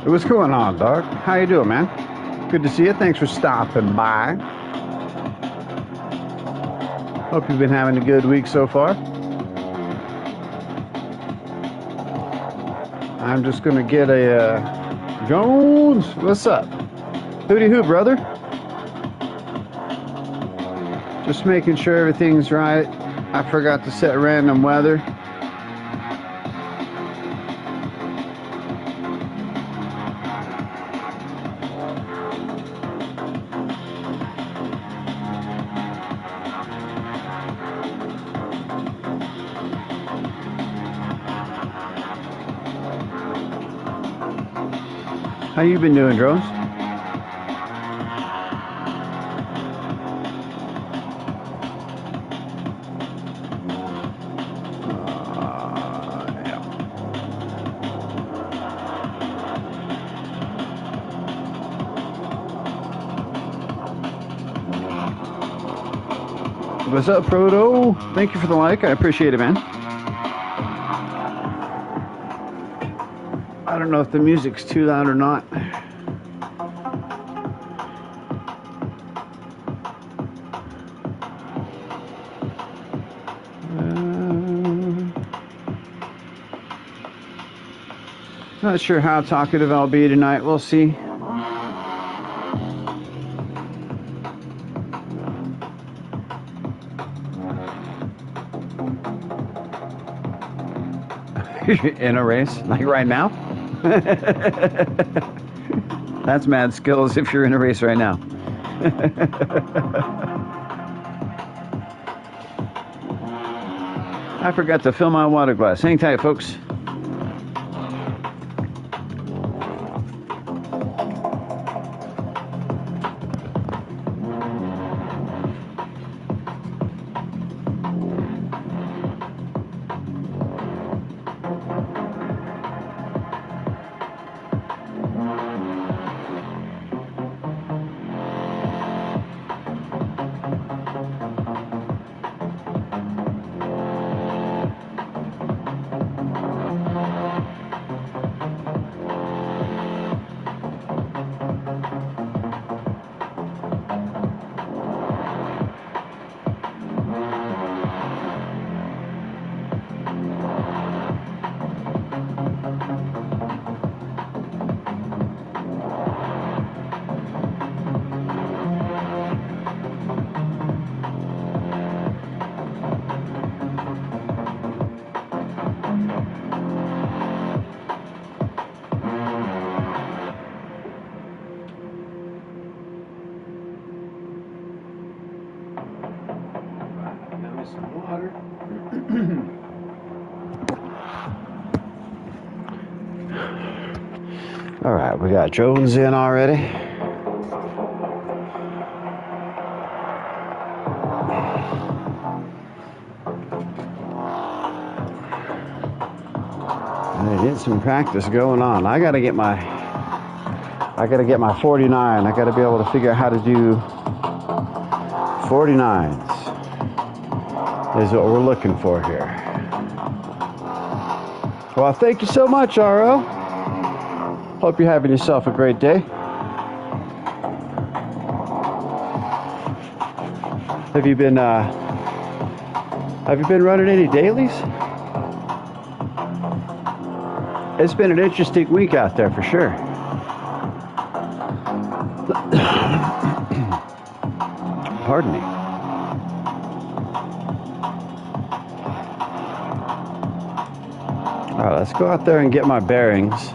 What's going on, dog? How you doing, man? Good to see you. Thanks for stopping by. Hope you've been having a good week so far. I'm just gonna get a Jones. What's up? Hooty hoo, brother. Just making sure everything's right. I forgot to set random weather. How you been doing, Drones? Yeah. What's up, Proto? Thank you for the like. I appreciate it, man. I don't know if the music's too loud or not. Not sure how talkative I'll be tonight. We'll see. In a race, like right now? That's mad skills if you're in a race right now. I forgot to fill my water glass. Hang tight, folks. All right, we got Jones in already. I did some practice going on. I gotta get my 49. I gotta be able to figure out how to do 49s. Is what we're looking for here. Well, thank you so much, RO. Hope you're having yourself a great day. Have you been running any dailies? It's been an interesting week out there for sure. Pardon me. All right, let's go out there and get my bearings.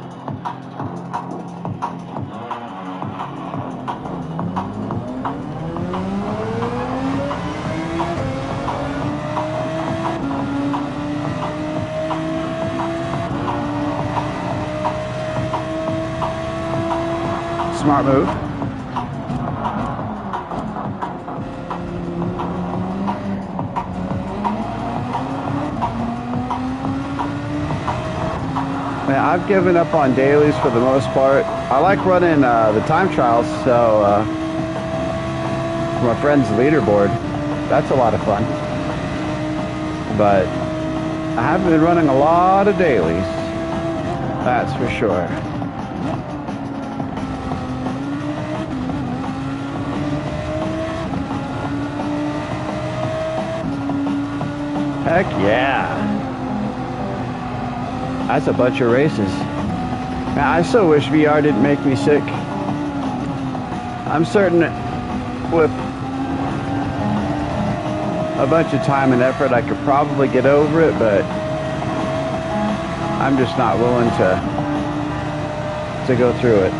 Smart move. Man, I've given up on dailies for the most part. I like running the time trials, so my friend's leaderboard, that's a lot of fun. But I haven't been running a lot of dailies, that's for sure. Heck yeah. That's a bunch of races. Man, I so wish VR didn't make me sick. I'm certain with a bunch of time and effort I could probably get over it, but I'm just not willing to go through it.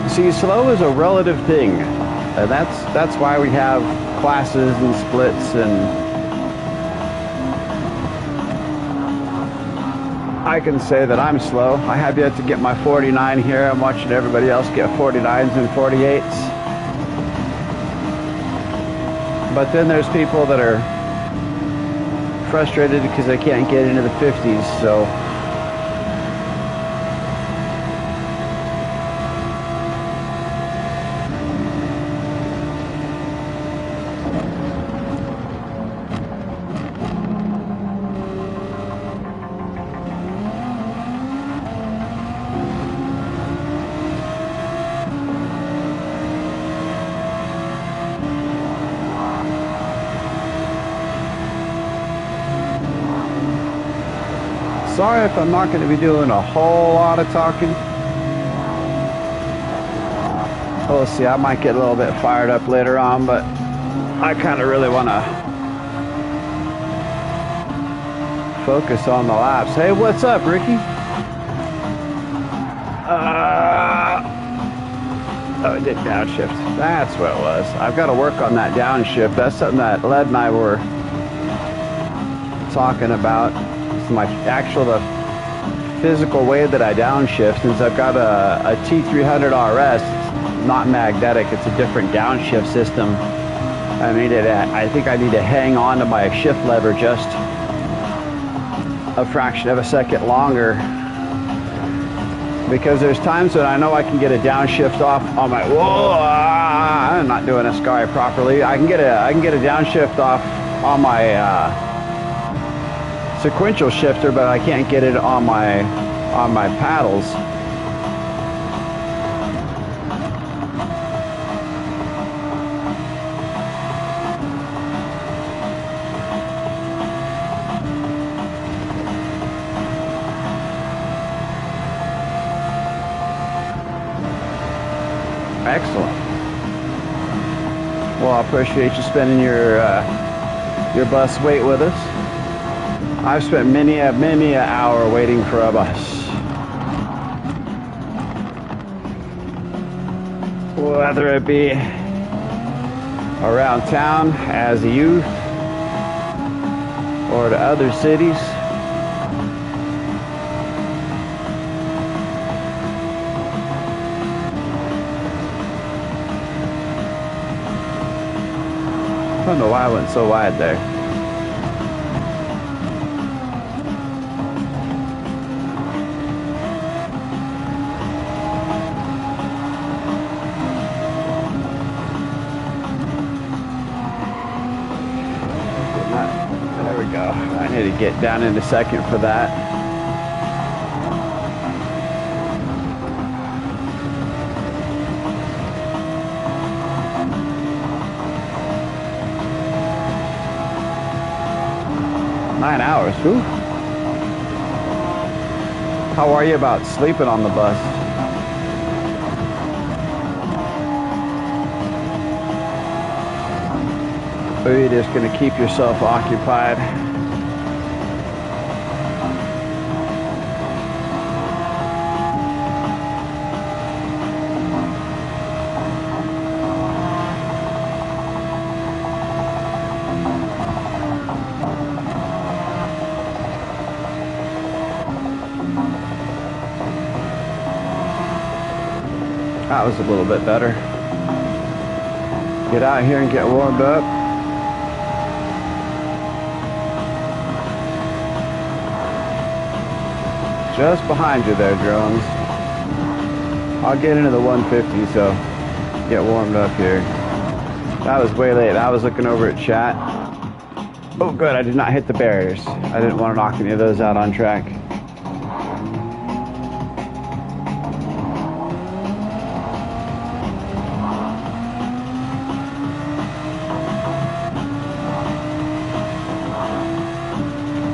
See, slow is a relative thing. That's why we have classes and splits, and I can say that I'm slow. I have yet to get my 49 here. I'm watching everybody else get 49s and 48s. But then there's people that are frustrated because they can't get into the 50s, so sorry if I'm not going to be doing a whole lot of talking. We'll see, I might get a little bit fired up later on, but I kind of really want to focus on the laps. Hey, what's up, Ricky? Oh, I did downshift. That's what it was. I've got to work on that downshift. That's something that Led and I were talking about. The physical way that I downshift, since I've got a T300 RS, it's not magnetic, it's a different downshift system. I think I need to hang on to my shift lever just a fraction of a second longer, because there's times when I know I can get a downshift off on my, I'm not doing this guy properly. I can get a downshift off on my sequential shifter, but I can't get it on my paddles. Excellent. Well, I appreciate you spending your bus wait with us. I've spent many a hour waiting for a bus. Whether it be around town as a youth or to other cities. I don't know why I went so wide there. I need to get down into second for that. Nine hours, whew. How are you about sleeping on the bus? Or are you just going to keep yourself occupied? That was a little bit better. Get out here and get warmed up. Just behind you there, drones. I'll get into the 150, so get warmed up here. That was way late. I was looking over at chat. Oh, good. I did not hit the barriers. I didn't want to knock any of those out on track.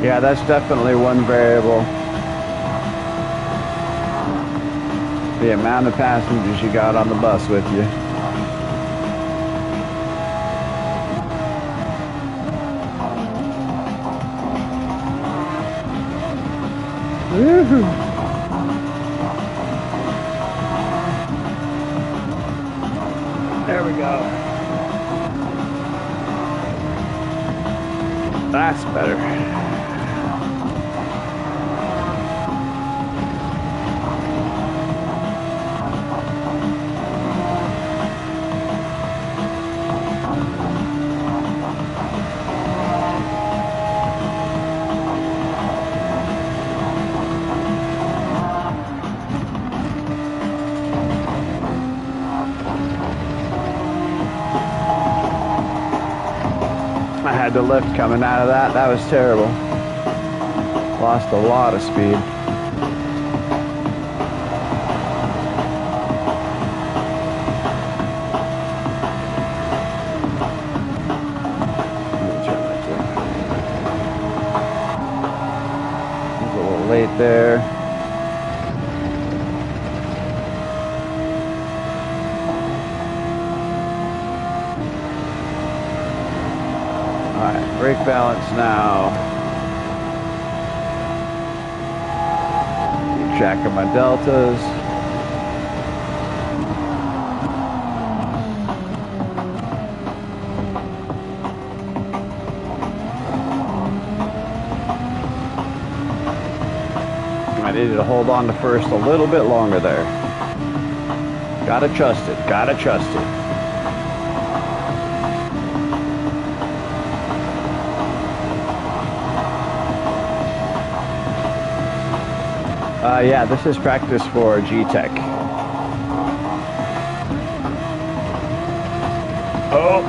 Yeah, that's definitely one variable. The amount of passengers you got on the bus with you. Woohoo! There we go. That's better. I had the lift coming out of that. That was terrible. Lost a lot of speed. I was a little late there. Alright, brake balance now. Keep track of my deltas. I needed to hold on to first a little bit longer there. Gotta trust it, gotta trust it. Yeah, this is practice for GTEC. Oh!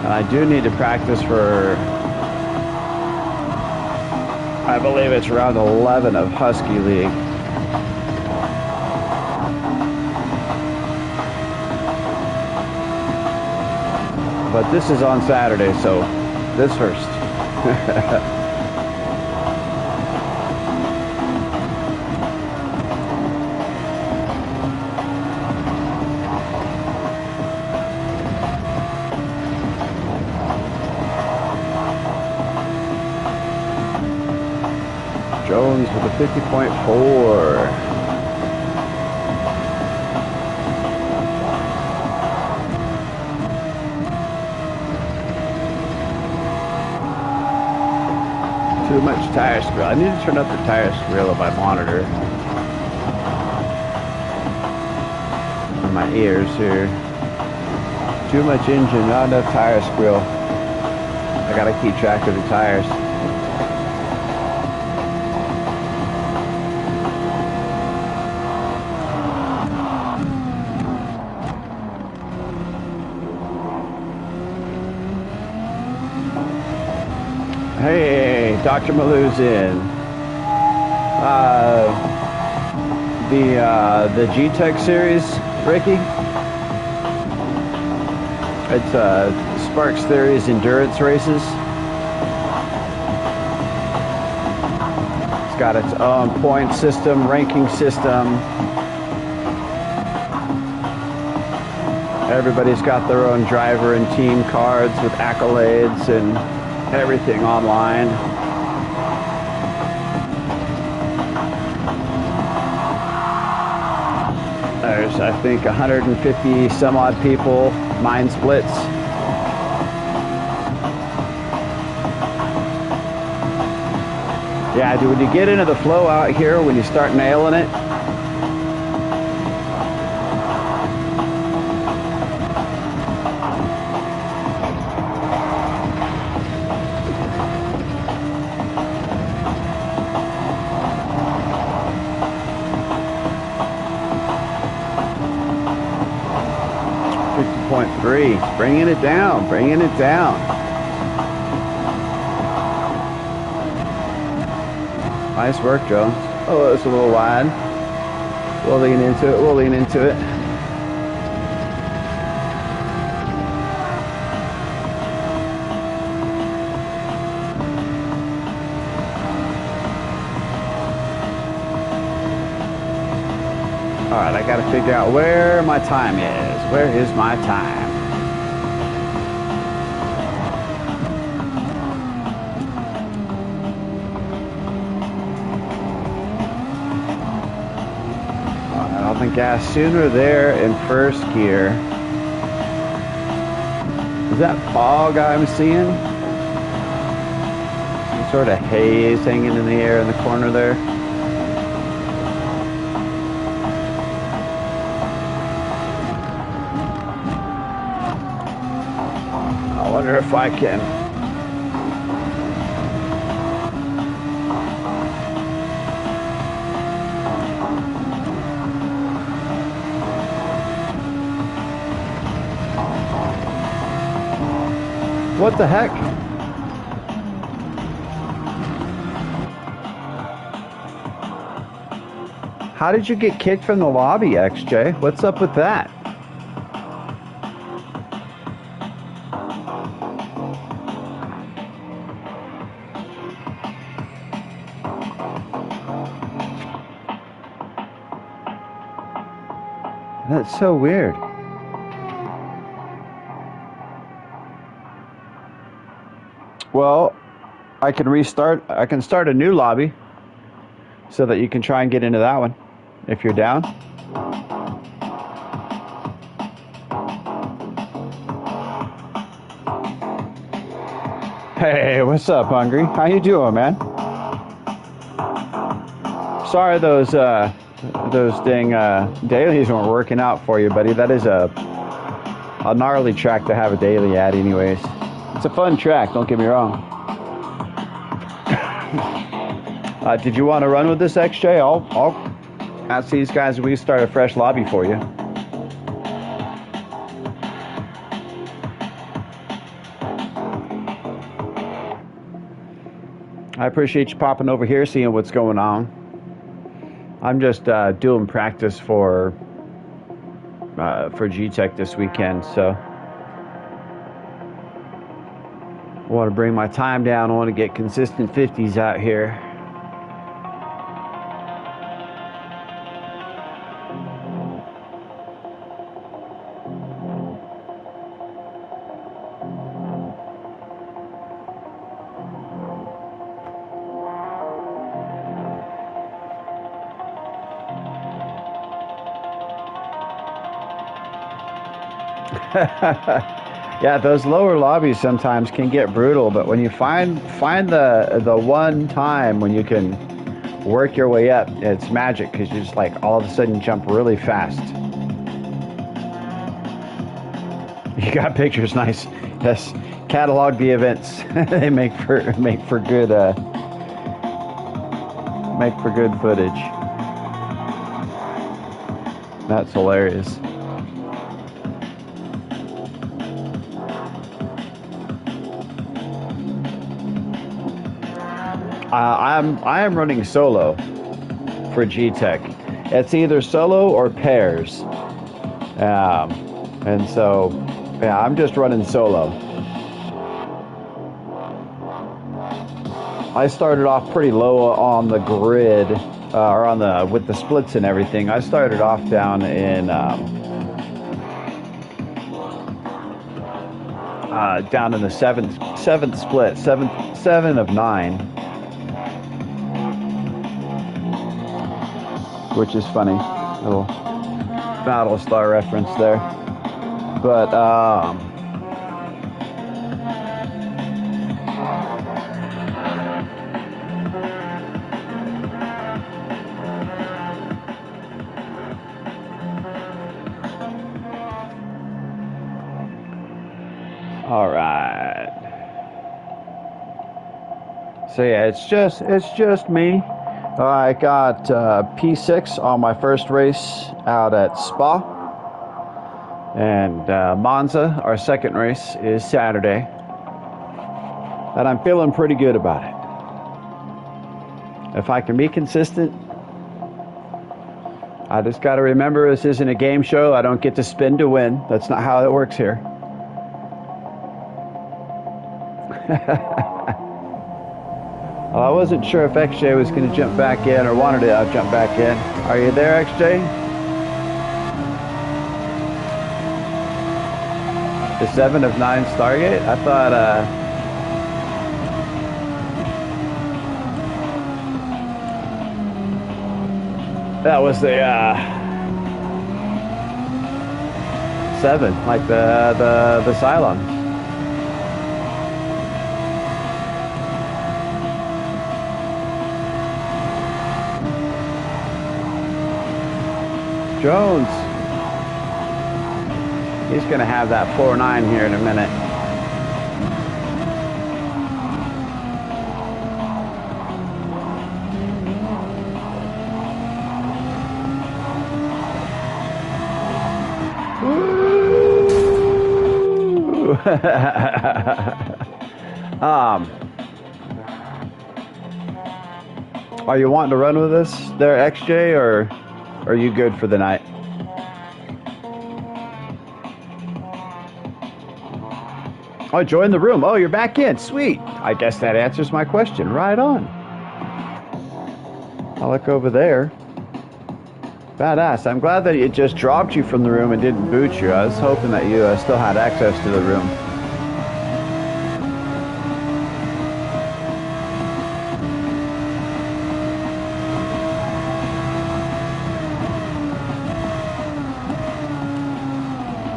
I do need to practice for, I believe it's round 11 of Husky League. But this is on Saturday, so this first. Jones with a 50.4. Too much tire screw. I need to turn up the tire screw on my monitor. On my ears here. Too much engine, not enough tire screw. I gotta keep track of the tires. Hey, Dr. Malou's in. The GTEC series, Ricky. It's Sparks Theories endurance races. It's got its own point system, ranking system. Everybody's got their own driver and team cards with accolades and everything online. There's, I think, 150 some odd people, mind splits. Yeah, dude, when you get into the flow out here, when you start nailing it, 1.3. Bringing it down, bringing it down. Nice work, Jones. Oh, it's a little wide. We'll lean into it, we'll lean into it. Alright, I gotta figure out where my time is. Where is my time? Alright, I'll think gas sooner there in first gear. Is that fog I'm seeing? Some sort of haze hanging in the air in the corner there. I wonder if I can. What the heck? How did you get kicked from the lobby, XJ? What's up with that? That's so weird. Well, I can restart. I can start a new lobby so that you can try and get into that one if you're down. Hey, what's up, Hungry? How you doing, man? Sorry those dang dailies weren't working out for you, buddy. That is a gnarly track to have a daily at anyways. It's a fun track, don't get me wrong. Did you want to run with this, XJ? I'll ask these guys if we start a fresh lobby for you. I appreciate you popping over here, seeing what's going on. I'm just doing practice for GTEC this weekend, so I want to bring my time down. I want to get consistent 50s out here. Yeah, those lower lobbies sometimes can get brutal, but when you find the one time when you can work your way up, it's magic, because you just like all of a sudden jump really fast. You got pictures, nice. Yes, catalog the events. They make for good footage. That's hilarious. I am running solo for GTEC. It's either solo or pairs, and so yeah, I'm just running solo. I started off pretty low on the grid, or on the with the splits and everything. I started off down in down in the seventh split, seven of 9, which is funny, little Battlestar reference there. But all right. So yeah, it's just me. I got P6 on my first race out at Spa. And Monza, our second race, is Saturday. And I'm feeling pretty good about it. If I can be consistent, I just got to remember this isn't a game show. I don't get to spin to win. That's not how it works here. Well, I wasn't sure if XJ was going to jump back in or wanted to jump back in. Are you there, XJ? The 7 of 9 Stargate? I thought, that was the, 7, like the Cylon. Jones. He's going to have that 4.9 here in a minute. Are you wanting to run with us there, XJ, or are you good for the night? Oh, join the room. Oh, you're back in. Sweet. I guess that answers my question. Right on. I'll look over there. Badass. I'm glad that it just dropped you from the room and didn't boot you. I was hoping that you still had access to the room.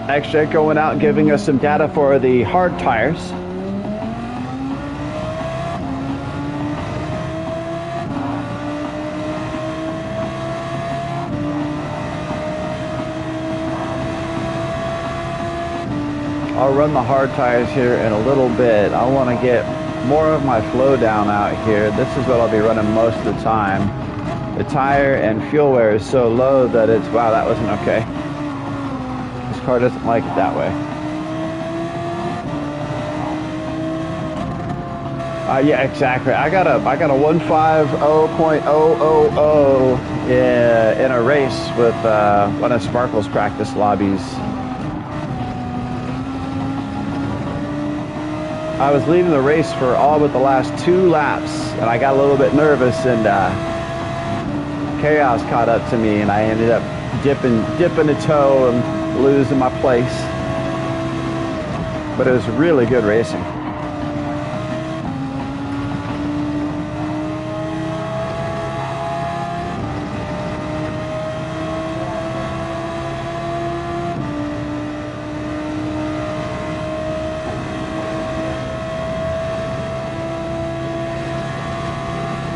XJ going out and giving us some data for the hard tires. I'll run the hard tires here in a little bit. I want to get more of my flow down out here. This is what I'll be running most of the time. The tire and fuel wear is so low that it's, wow, that wasn't okay. Car doesn't like it that way. Yeah, exactly. I got a 150.000 in a race with one of Sparkle's practice lobbies. I was leading the race for all but the last 2 laps, and I got a little bit nervous, and chaos caught up to me, and I ended up dipping a toe and losing my place. But it was really good racing.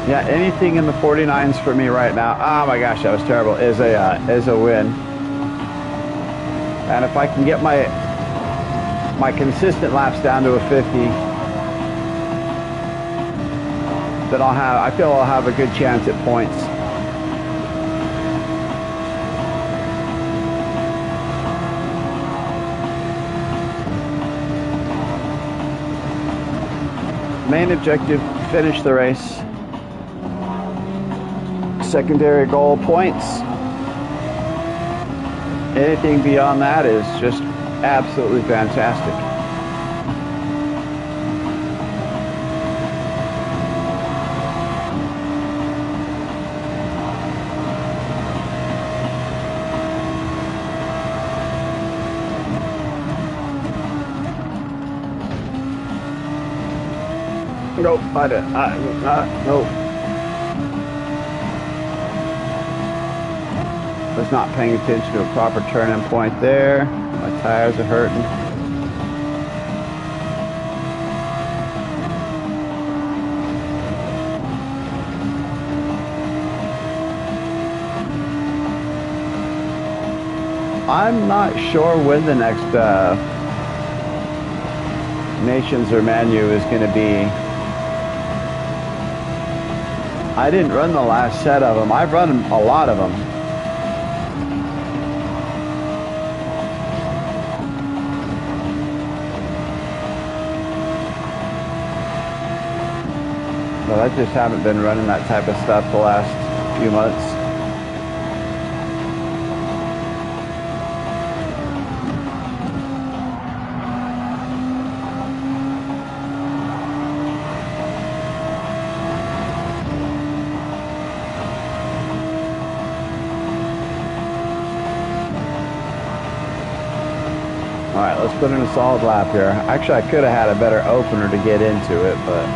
Yeah, anything in the 49s for me right now. Oh my gosh, that was terrible. Is a win. And if I can get my consistent laps down to a 50, then I feel I'll have a good chance at points. Main objective, finish the race. Secondary goal, points. Anything beyond that is just absolutely fantastic. Nope, I didn't. Nope. Was not paying attention to a proper turn-in point there. My tires are hurting. I'm not sure when the next Nations or Manu is going to be. I didn't run the last set of them. I've run a lot of them. But I just haven't been running that type of stuff the last few months. All right, let's put in a solid lap here. Actually, I could have had a better opener to get into it, but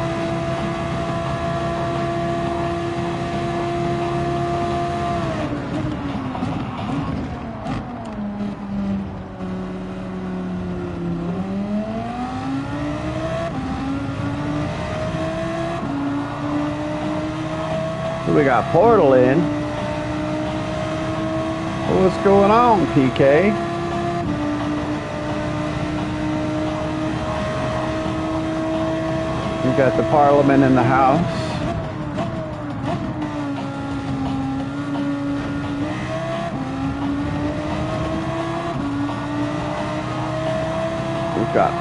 we got Portal in. What's going on, PK? We've got the Parliament in the house. We've got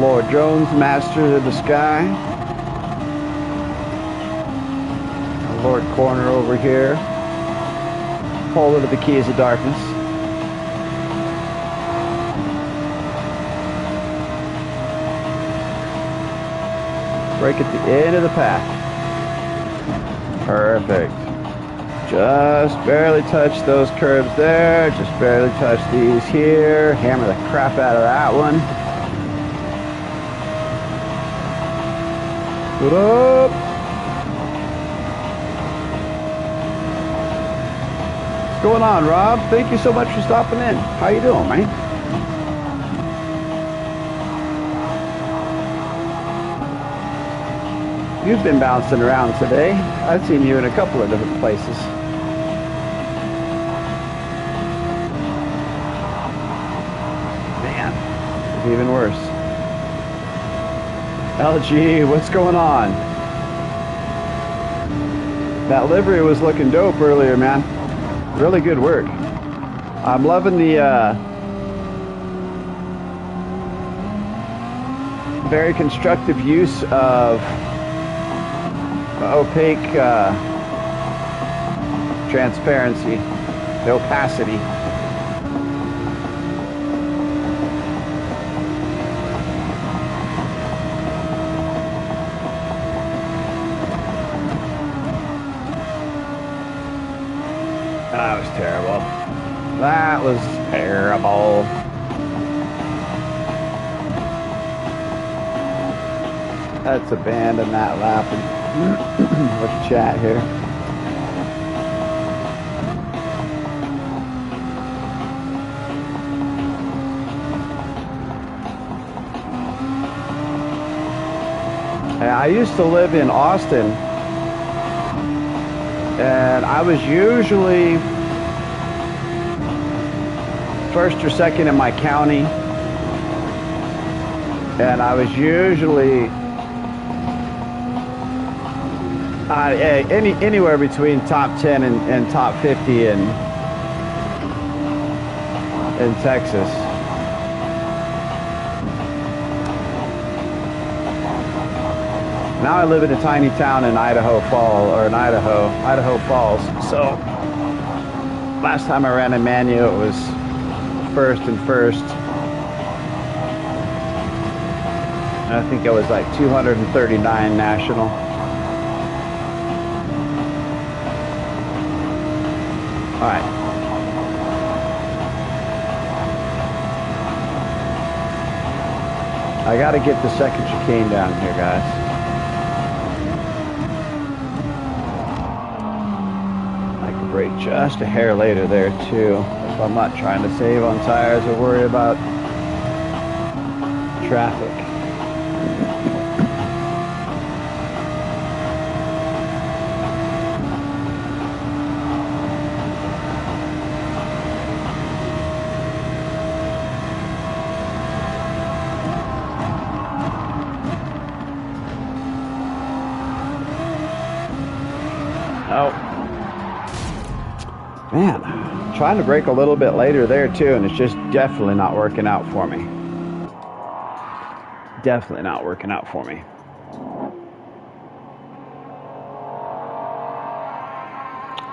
Lord Jones, Masters of the Sky. Lord Corner over here. Holder of the Keys of Darkness. Break at the end of the path. Perfect. Just barely touch those curves there. Just barely touch these here. Hammer the crap out of that one. What up? What's going on, Rob? Thank you so much for stopping in. How you doing, man? You've been bouncing around today. I've seen you in a couple of different places. Man, it's even worse. LG, what's going on? That livery was looking dope earlier, man. Really good work. I'm loving the very constructive use of opaque transparency, the opacity. That was terrible. That was terrible. Let's abandon that lap and let's chat here. I used to live in Austin, and I was usually first or second in my county, and I was usually anywhere between top 10 and top 50 in Texas. Now I live in a tiny town in Idaho Falls. So last time I ran a manual, it was first. I think I was like 239 national. All right. I got to get the second chicane down here, guys. I can brake just a hair later there, too, if I'm not trying to save on tires or worry about traffic. Oh, man, Trying to brake a little bit later there too, and it's just definitely not working out for me. Definitely not working out for me.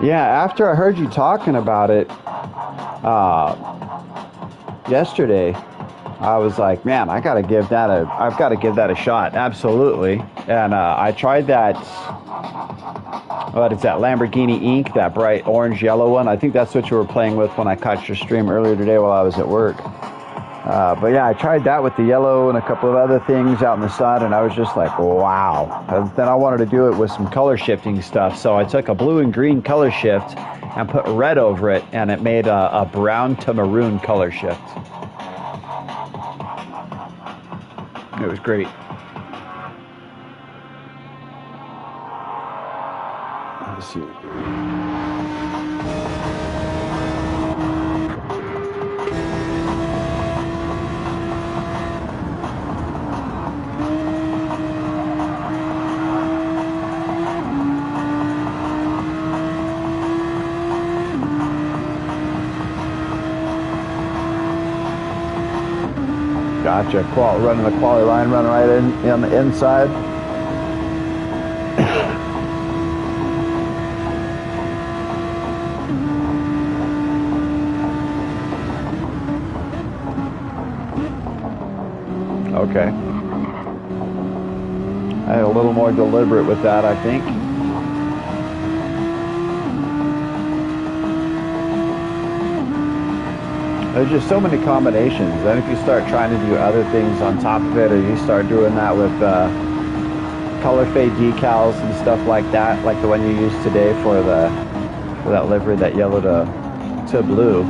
Yeah, after I heard you talking about it yesterday, I was like, man, I've got to give that a shot. Absolutely. And I tried that. What is that? Lamborghini Ink, that bright orange yellow one. I think that's what you were playing with when I caught your stream earlier today while I was at work. But yeah, I tried that with the yellow and a couple of other things out in the sun, and I was just like, wow. And then I wanted to do it with some color shifting stuff, so I took a blue and green color shift and put red over it, and it made a brown to maroon color shift. It was great. Let's see. Gotcha. Running the quality line, running right in on the inside. Okay. I had a little more deliberate with that, I think. There's just so many combinations. Then if you start trying to do other things on top of it, or you start doing that with color fade decals and stuff like that, like the one you used today for that livery, that yellow to blue.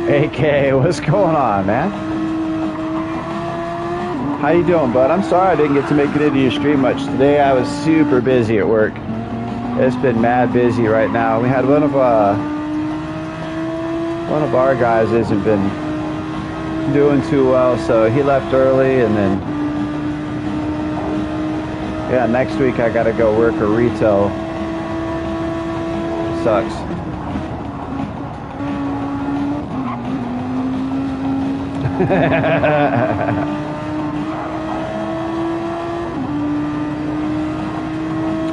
AK, what's going on, man? How you doing, bud? I'm sorry I didn't get to make it into your stream much today. I was super busy at work. It's been mad busy right now. We had one of our guys hasn't been doing too well, so he left early, and then yeah, next week I gotta go work a retail. Sucks.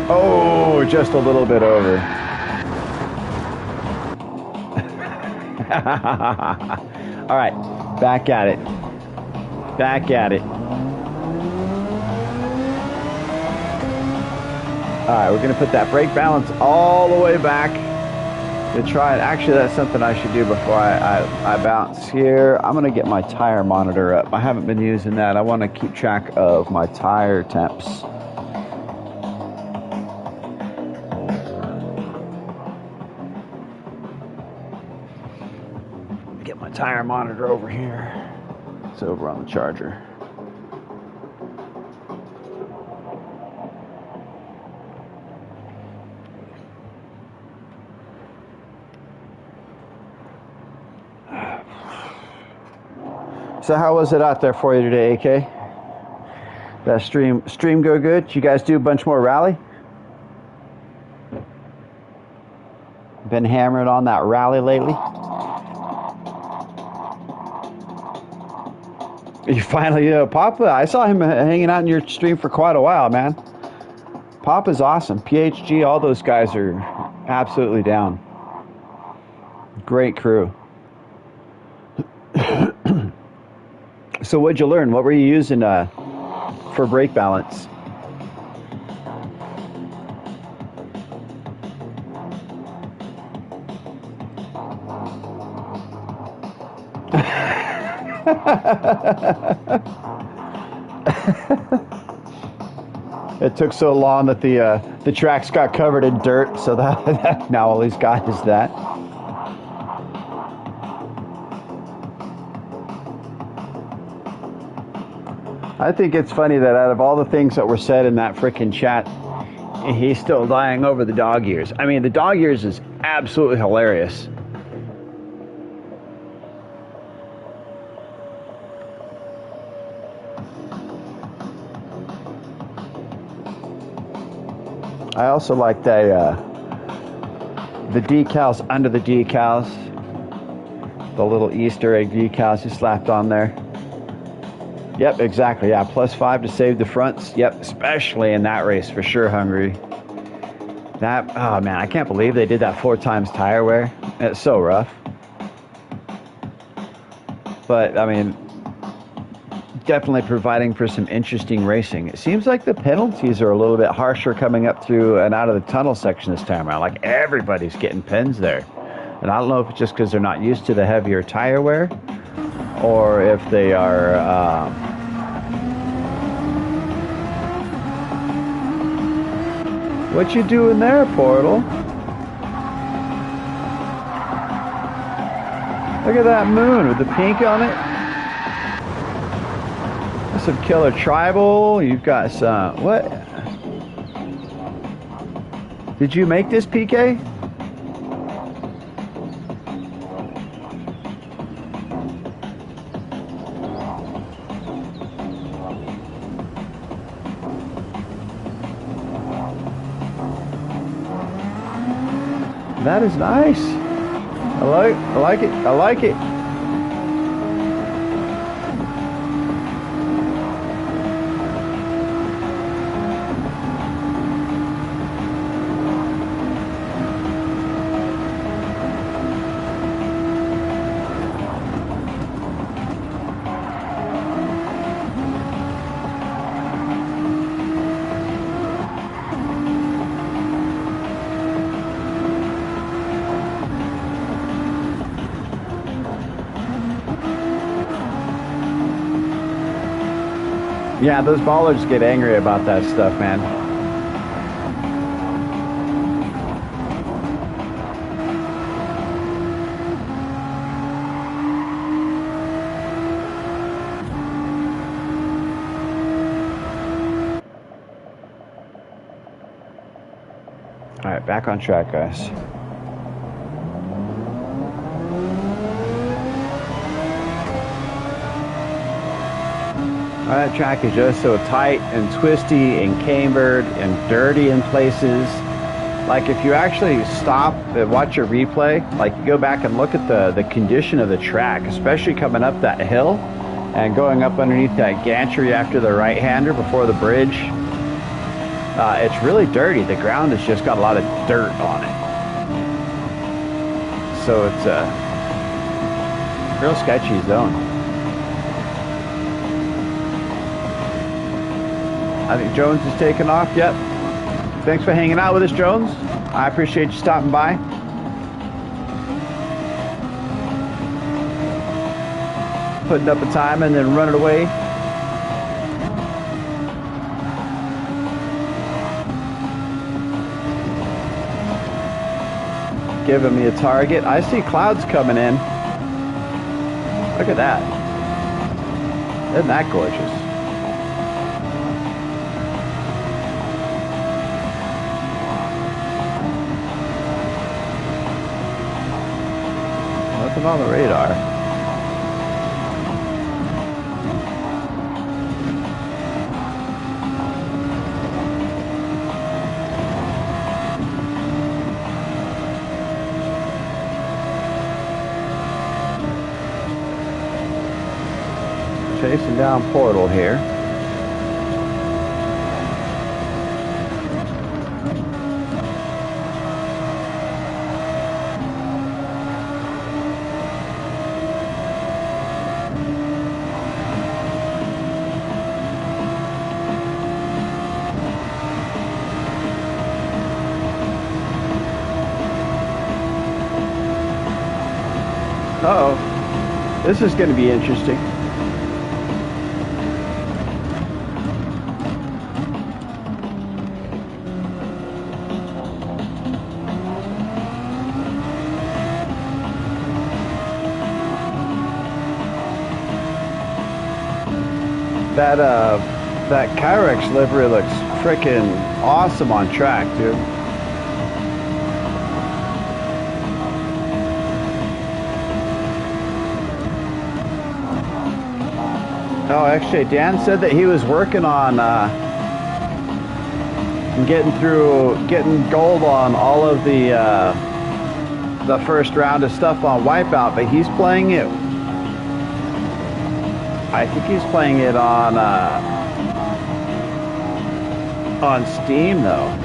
Oh, just a little bit over. All right, back at it. Back at it. All right, we're gonna put that brake balance all the way back to try it. Actually, that's something I should do before I bounce here. I'm gonna get my tire monitor up. I haven't been using that. I want to keep track of my tire temps. Get my tire monitor over here. It's over on the charger. So how was it out there for you today, AK? That stream go good? Did you guys do a bunch more rally? Been hammering on that rally lately? You finally, Papa, I saw him hanging out in your stream for quite a while, man. Papa's awesome. PHG, all those guys are absolutely down. Great crew. So what'd you learn? What were you using for brake balance? It took so long that the tracks got covered in dirt, so that now all he's got is that. I think it's funny that out of all the things that were said in that frickin' chat, he's still dying over the dog ears. I mean, the dog ears is absolutely hilarious. I also like the decals under the decals. The little Easter egg decals you slapped on there. Yep, exactly. Yeah, +5 to save the fronts. Yep, especially in that race for sure, Hungary. That, oh man, I can't believe they did that 4 times tire wear. It's so rough. But, I mean, definitely providing for some interesting racing. It seems like the penalties are a little bit harsher coming up through and out of the tunnel section this time around. Like everybody's getting pins there. And I don't know if it's just because they're not used to the heavier tire wear or if they are... What you doing there, Portal? Look at that moon with the pink on it. That's some killer tribal. You've got some... What? Did you make this, PK? That is nice. I like it. I like it. Yeah, those ballers get angry about that stuff, man. All right, back on track, guys. That track is just so tight and twisty and cambered and dirty in places. Like if you actually stop and watch a replay, like you go back and look at the condition of the track, especially coming up that hill and going up underneath that gantry after the right-hander before the bridge, it's really dirty. The ground has just got a lot of dirt on it. So it's a real sketchy zone. I think Jones is taking off. Yep. Thanks for hanging out with us, Jones. I appreciate you stopping by. Putting up a time and then running away. Giving me a target. I see clouds coming in. Look at that. Isn't that gorgeous? Nothing on the radar. Chasing down Portal here. Uh-oh. This is going to be interesting. That Kyrex livery looks freaking awesome on track, dude. Oh, actually, Dan said that he was working on I'm getting gold on all of the first round of stuff on Wipeout, but he's playing it. I think he's playing it on Steam though.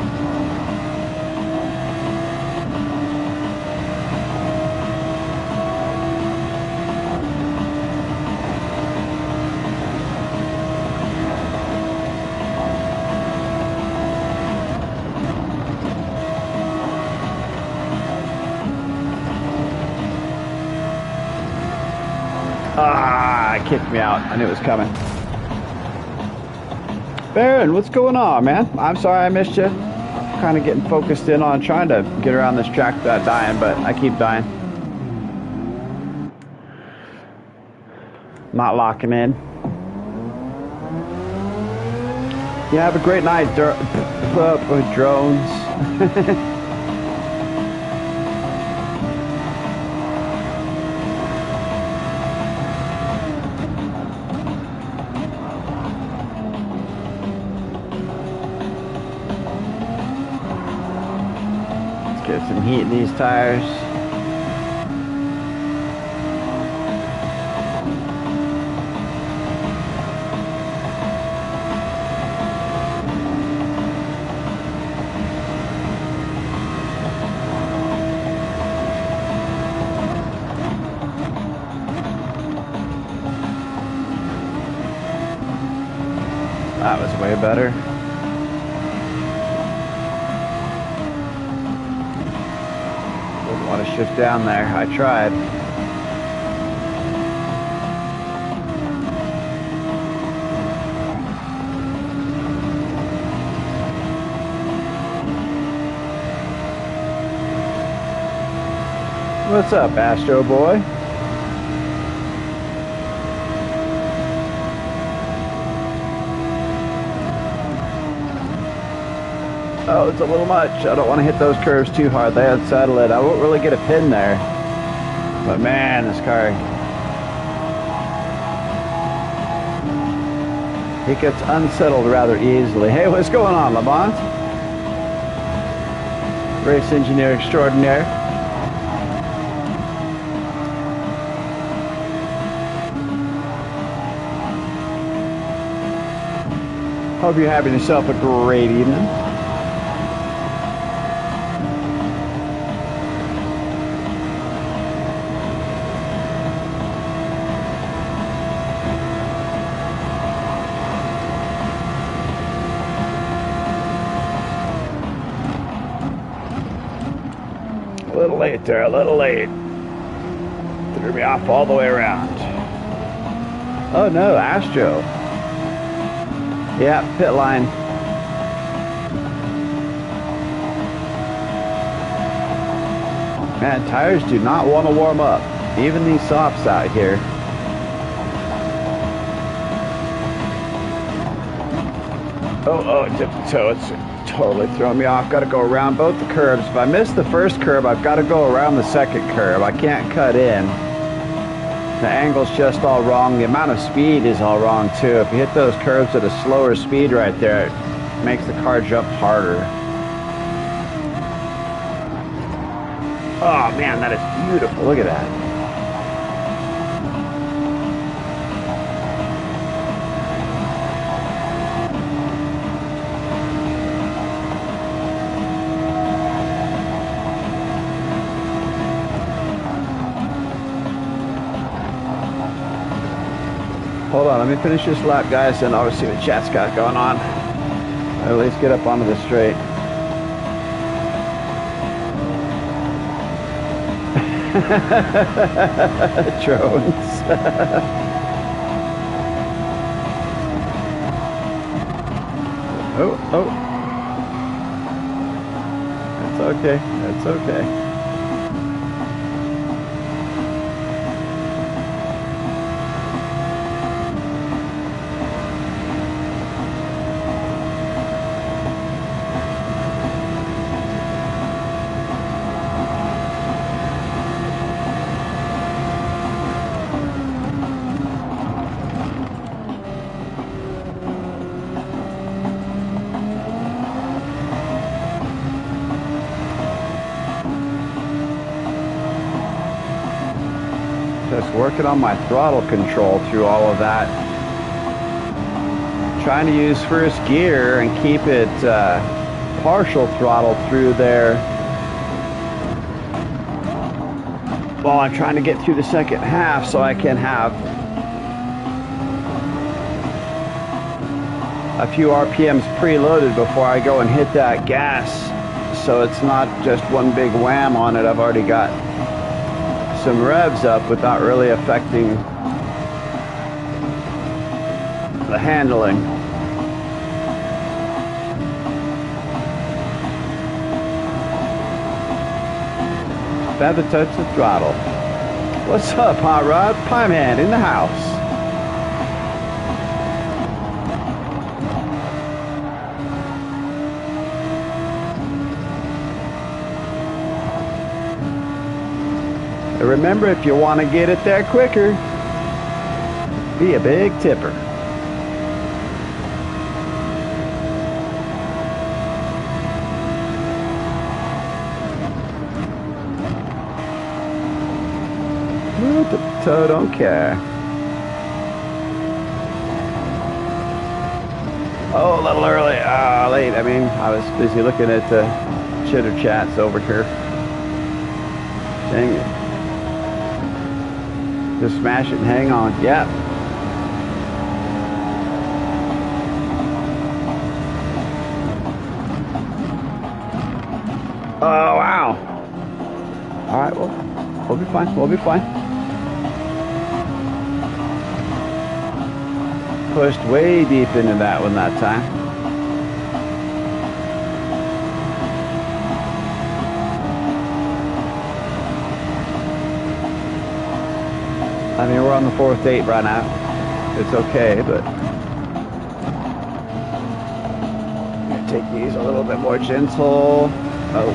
Kicked me out. I knew it was coming. Baron, what's going on, man? I'm sorry I missed you. Kind of getting focused in on trying to get around this track without dying, but I keep dying. Not locking in. Yeah, have a great night, drones. Get some heat in these tires. That was way better. Want to shift down there. I tried. What's up, Astro Boy? Oh, it's a little much. I don't want to hit those curves too hard. They unsettle it. I won't really get a pin there. But man, this car, it gets unsettled rather easily. Hey, what's going on, Lamont? Race engineer extraordinaire. Hope you're having yourself a great evening. A little late there, a little late. Threw me off all the way around. Oh no, Astro. Yeah, pit line. Man, tires do not want to warm up. Even these softs out here. Oh, it dipped the toe. It's totally throwing me off. Got to go around both the curves. If I miss the first curve, I've got to go around the second curve. I can't cut in. The angle's just all wrong. The amount of speed is all wrong too. If you hit those curves at a slower speed right there, it makes the car jump harder. Oh man, that is beautiful. Look at that. Hold on, let me finish this lap, guys, and I'll see what chat's got going on. At least get up onto the straight. Drones. Oh. That's okay. That's okay. Working on my throttle control through all of that. Trying to use first gear and keep it partial throttle through there while I'm trying to get through the second half so I can have a few RPMs preloaded before I go and hit that gas, so it's not just one big wham on it. I've already got some revs up without really affecting the handling. Feather touch the throttle. What's up, Hot Rod? Pie Man in the house. And remember, if you want to get it there quicker, be a big tipper. So don't care. Oh, a little early. Late. I mean, I was busy looking at the chitter chats over here. Dang it. Just smash it and hang on. Yep. Oh, wow. All right, well, we'll be fine. We'll be fine. Pushed way deep into that one that time. I mean, we're on the 4th 8 right now. It's okay, but I'm gonna take these a little bit more gentle. Oh.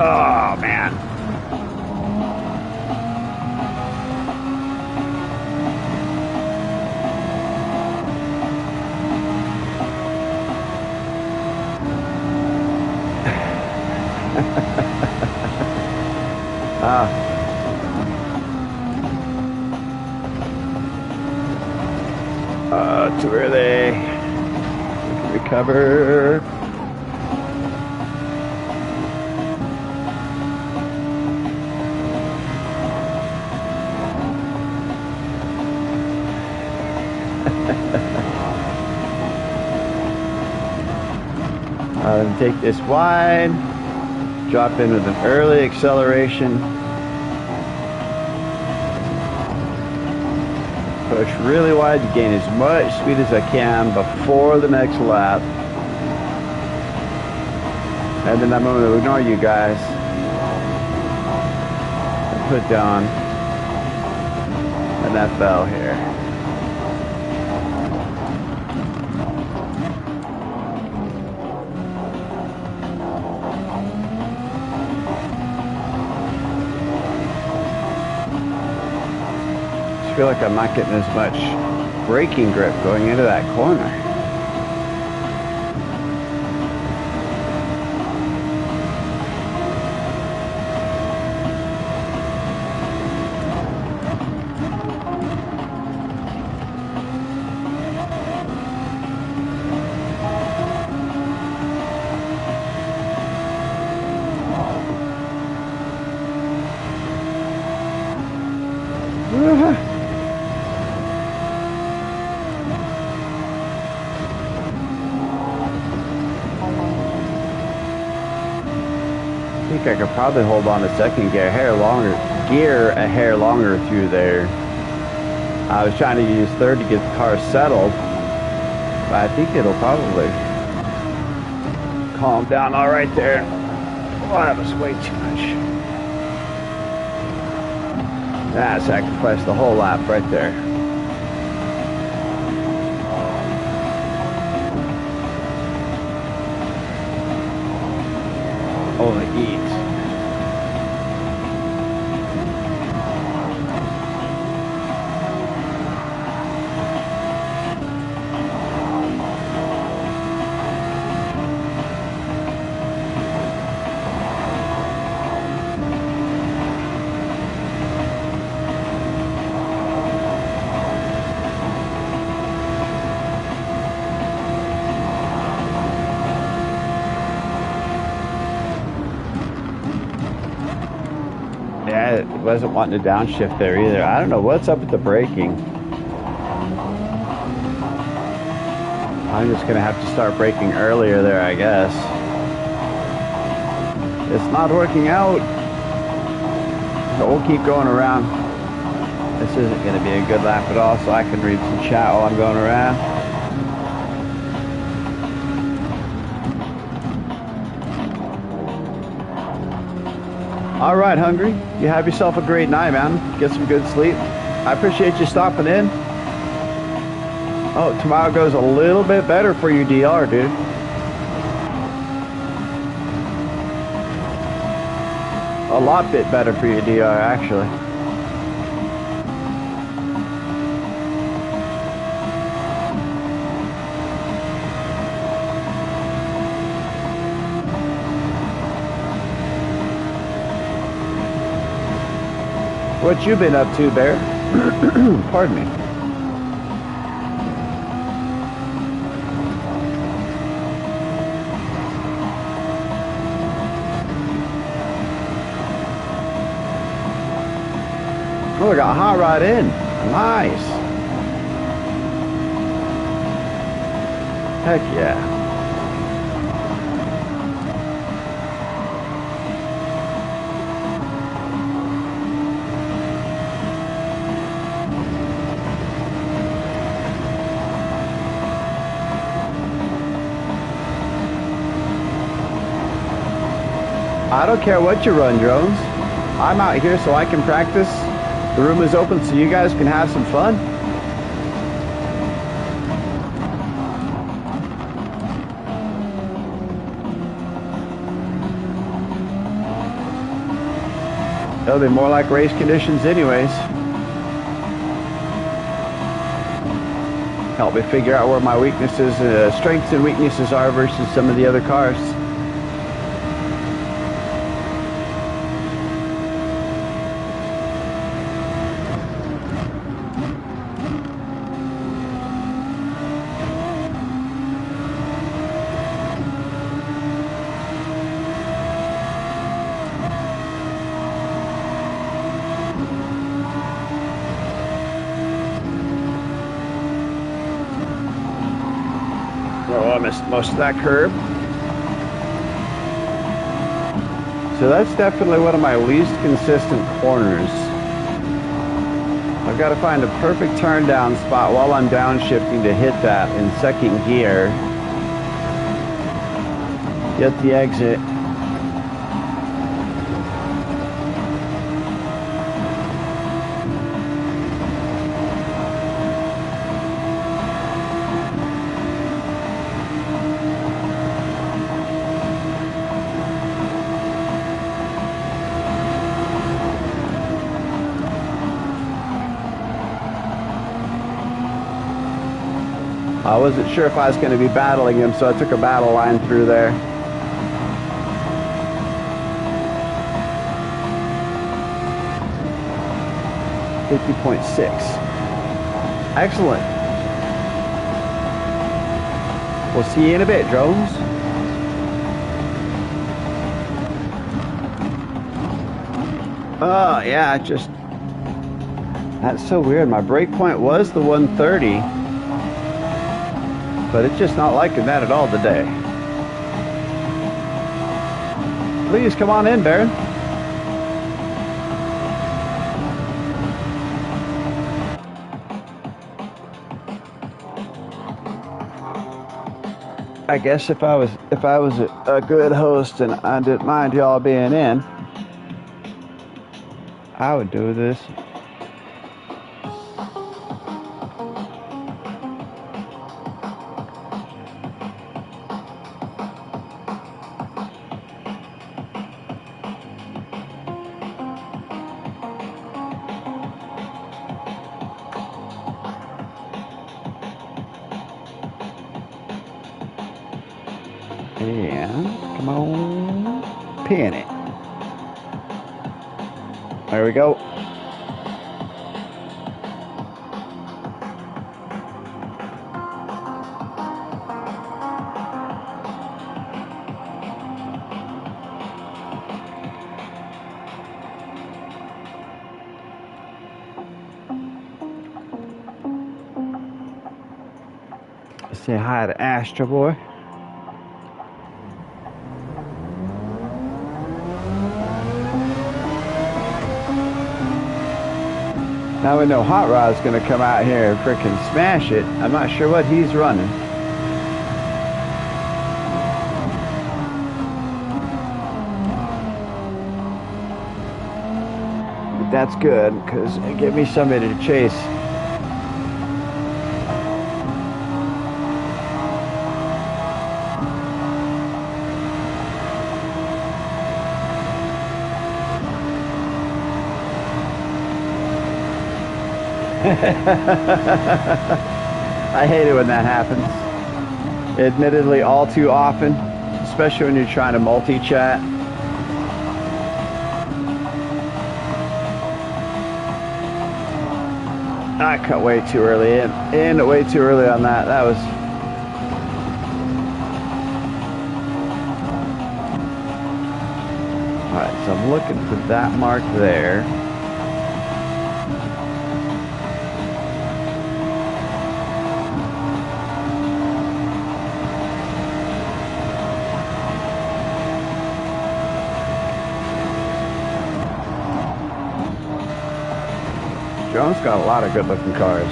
Oh, man. Too early. Recover. Take this wide, drop in with an early acceleration, push really wide to gain as much speed as I can before the next lap, and then I'm going to ignore you guys and put down an FL here. I feel like I'm not getting as much braking grip going into that corner. I think I could probably hold on to second gear a hair longer through there. I was trying to use third to get the car settled, but I think it'll probably calm down all right there. Oh, that was way too much. I sacrificed the whole lap right there. Only eat. wasn't wanting to downshift there either. I don't know what's up with the braking. I'm just gonna have to start braking earlier there, I guess. It's not working out. But we'll keep going around. This isn't gonna be a good lap at all, so I can read some chat while I'm going around. All right, Hungry. You have yourself a great night, man. Get some good sleep. I appreciate you stopping in. Oh, tomorrow goes a little bit better for you, DR, dude. A lot bit better for you, DR, actually. What you been up to, Bear? Pardon me. Oh, we got a hot rod in. Nice. Heck yeah. I don't care what you run, drones. I'm out here so I can practice. The room is open so you guys can have some fun. It'll be more like race conditions anyways. Help me figure out where my weaknesses, strengths and weaknesses are versus some of the other cars. Oh, I missed most of that curb. So that's definitely one of my least consistent corners. I've got to find a perfect turn down spot while I'm downshifting to hit that in second gear. Get the exit. I wasn't sure if I was going to be battling him, so I took a battle line through there. .6. Excellent. We'll see you in a bit, drones. Oh, yeah, that's so weird. My break point was the 130. But it's just not liking that at all today. Please come on in, Baron. I guess if I was a good host and I didn't mind y'all being in, I would do this. And come on, pin it. There we go. Say hi to Astro Boy. Now we know Hot Rod's gonna come out here and frickin' smash it. I'm not sure what he's running. But that's good, because it gives me somebody to chase. I hate it when that happens. Admittedly, all too often, especially when you're trying to multi-chat. I cut way too early in way too early on that. That was... Alright, so I'm looking for that mark there. Jones got a lot of good-looking cars.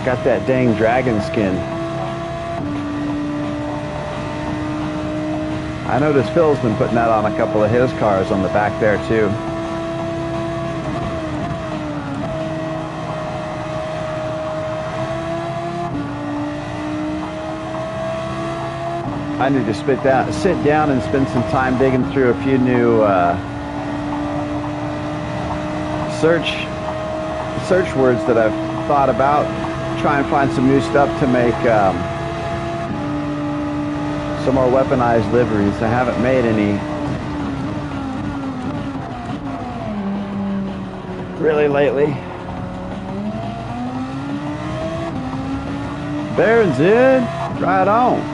Got that dang dragon skin. I noticed Phil's been putting that on a couple of his cars on the back there too. I need to sit down and spend some time digging through a few new search words that I've thought about. Try and find some new stuff to make some more weaponized liveries. I haven't made any really lately. Baron's in. Right on.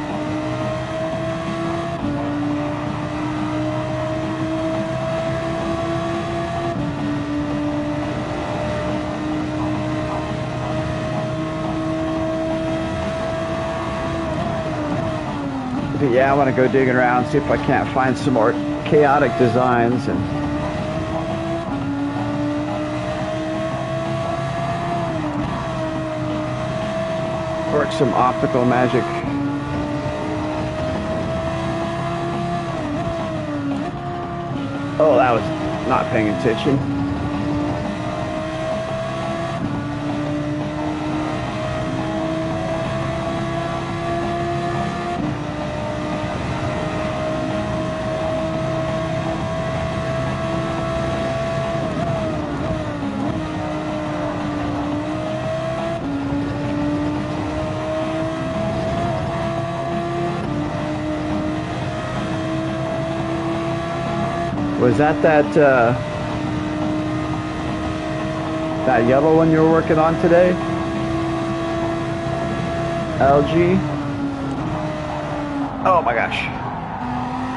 But yeah, I want to go digging around, see if I can't find some more chaotic designs and work some optical magic. Oh, that was not paying attention. Was that yellow one you were working on today? LG? Oh my gosh.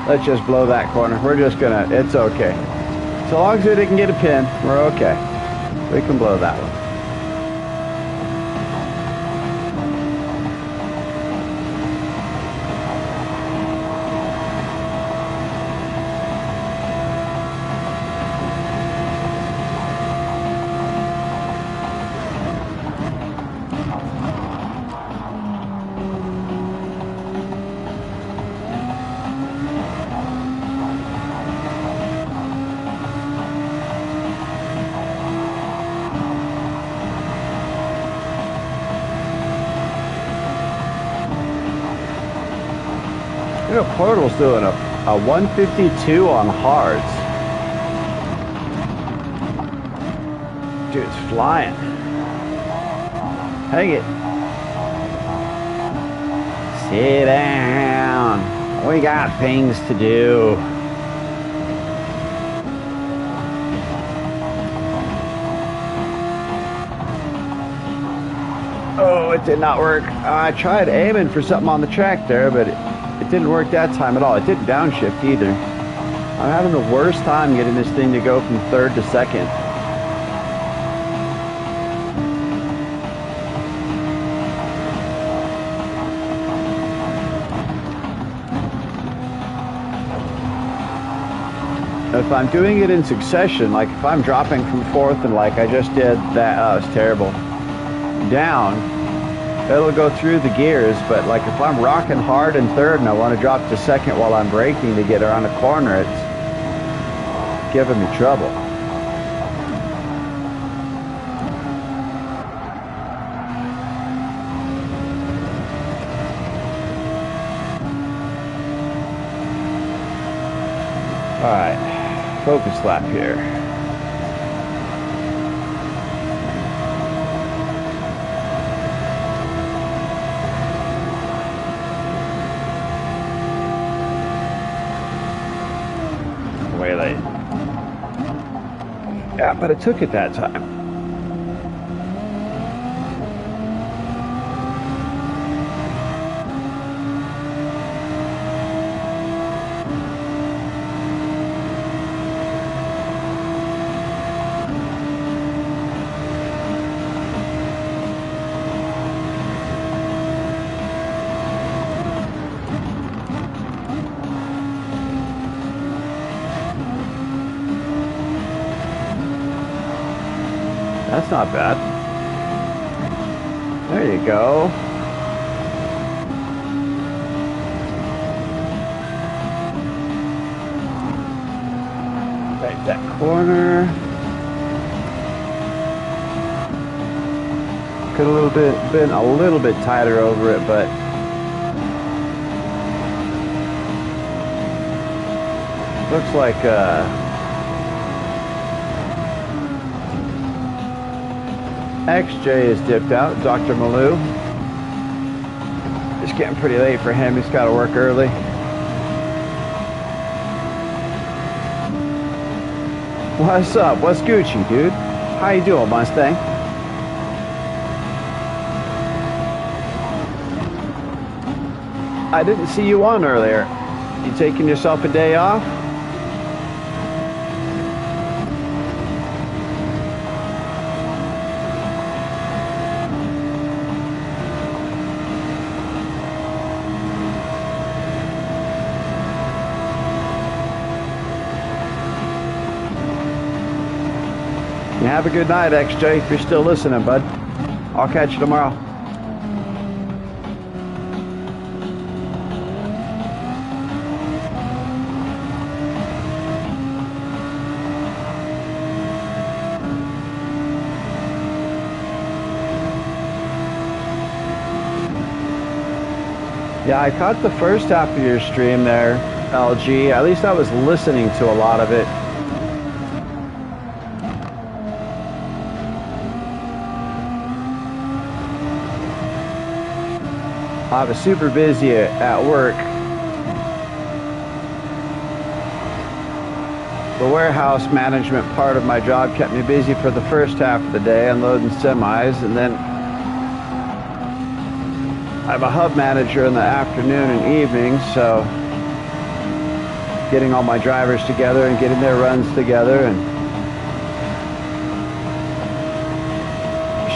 Let's just blow that corner. We're just gonna, it's okay. So long as we didn't get a pin, we're okay. We can blow that one. You know, Portal's doing a 152 on hards. Dude, it's flying. Hang it. Sit down. We got things to do. Oh, it did not work. I tried aiming for something on the track there, but it didn't work that time at all. It didn't downshift either. I'm having the worst time getting this thing to go from third to second. But if I'm doing it in succession, like if I'm dropping from fourth and like I just did that, oh, it's terrible, down, it'll go through the gears. But like if I'm rocking hard in third and I want to drop to second while I'm braking to get around a corner, it's giving me trouble. All right, focus lap here. Way late. Yeah, but it took it that time. That's not bad. There you go. Right, that corner. Could have been a little bit tighter over it, but looks like XJ is dipped out, Dr. Malou. It's getting pretty late for him. He's got to work early. What's up? What's Gucci, dude? How you doing, Mustang? I didn't see you on earlier. You taking yourself a day off? Have a good night, XJ, if you're still listening, bud. I'll catch you tomorrow. Yeah, I caught the first half of your stream there, LG. At least I was listening to a lot of it. I was super busy at work. The warehouse management part of my job kept me busy for the first half of the day, unloading semis, and then I'm a hub manager in the afternoon and evening, so getting all my drivers together and getting their runs together and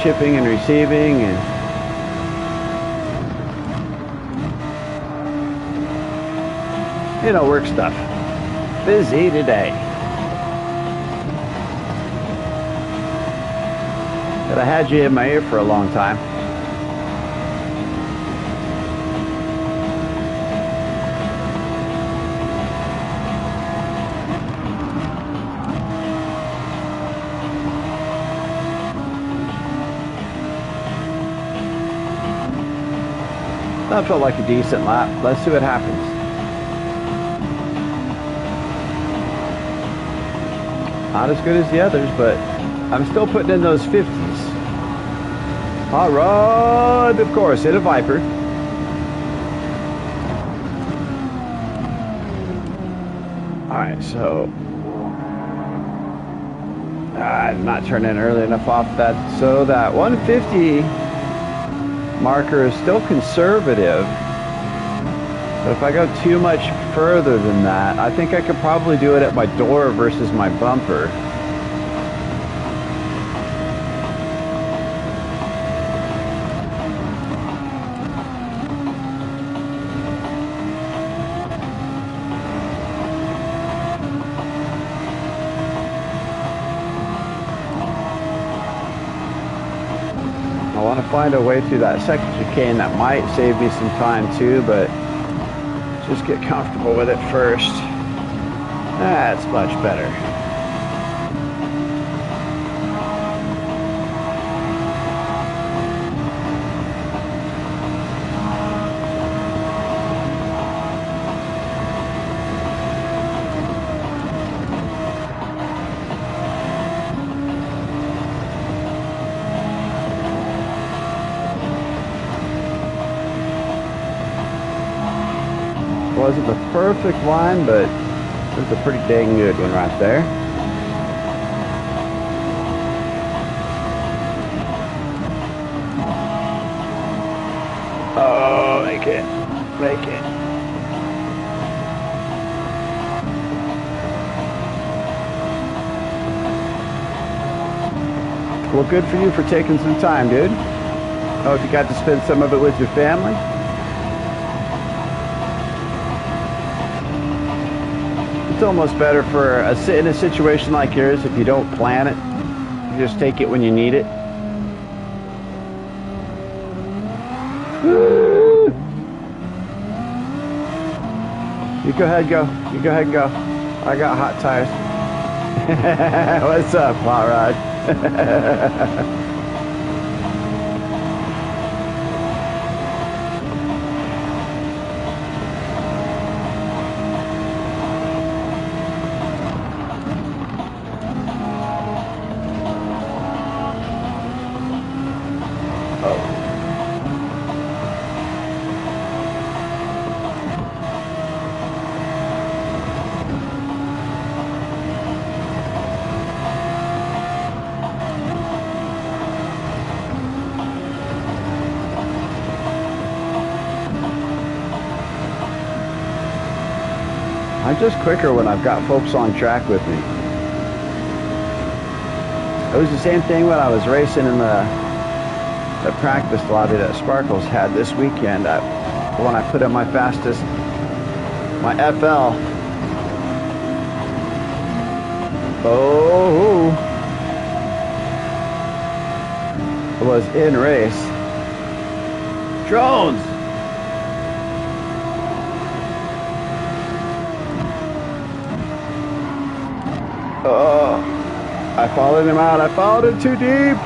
shipping and receiving and you know, work stuff. Busy today. But I had you in my ear for a long time. That felt like a decent lap. Let's see what happens. Not as good as the others, but I'm still putting in those 50s. Hot rod, of course, hit a Viper. Alright, so I did not turn in early enough off that. So that 150 marker is still conservative. But if I go too much further than that, I think I could probably do it at my door versus my bumper. want to find a way through that second chicane that might save me some time too, but just get comfortable with it first. That's much better. Wasn't the perfect line, but it was a pretty dang good one right there. Oh, make it. Well, good for you for taking some time, dude. Oh, if you got to spend some of it with your family. It's almost better for in a situation like yours, if you don't plan it, you just take it when you need it. You go ahead, go. You go ahead and go. I got hot tires. What's up, Hot Rod? I'm just quicker when I've got folks on track with me. It was the same thing when I was racing in the practice lobby that Sparkles had this weekend. When I put in my fastest, my FL. Oh, it was in race. Drones! Oh, I followed him out. I followed him too deep.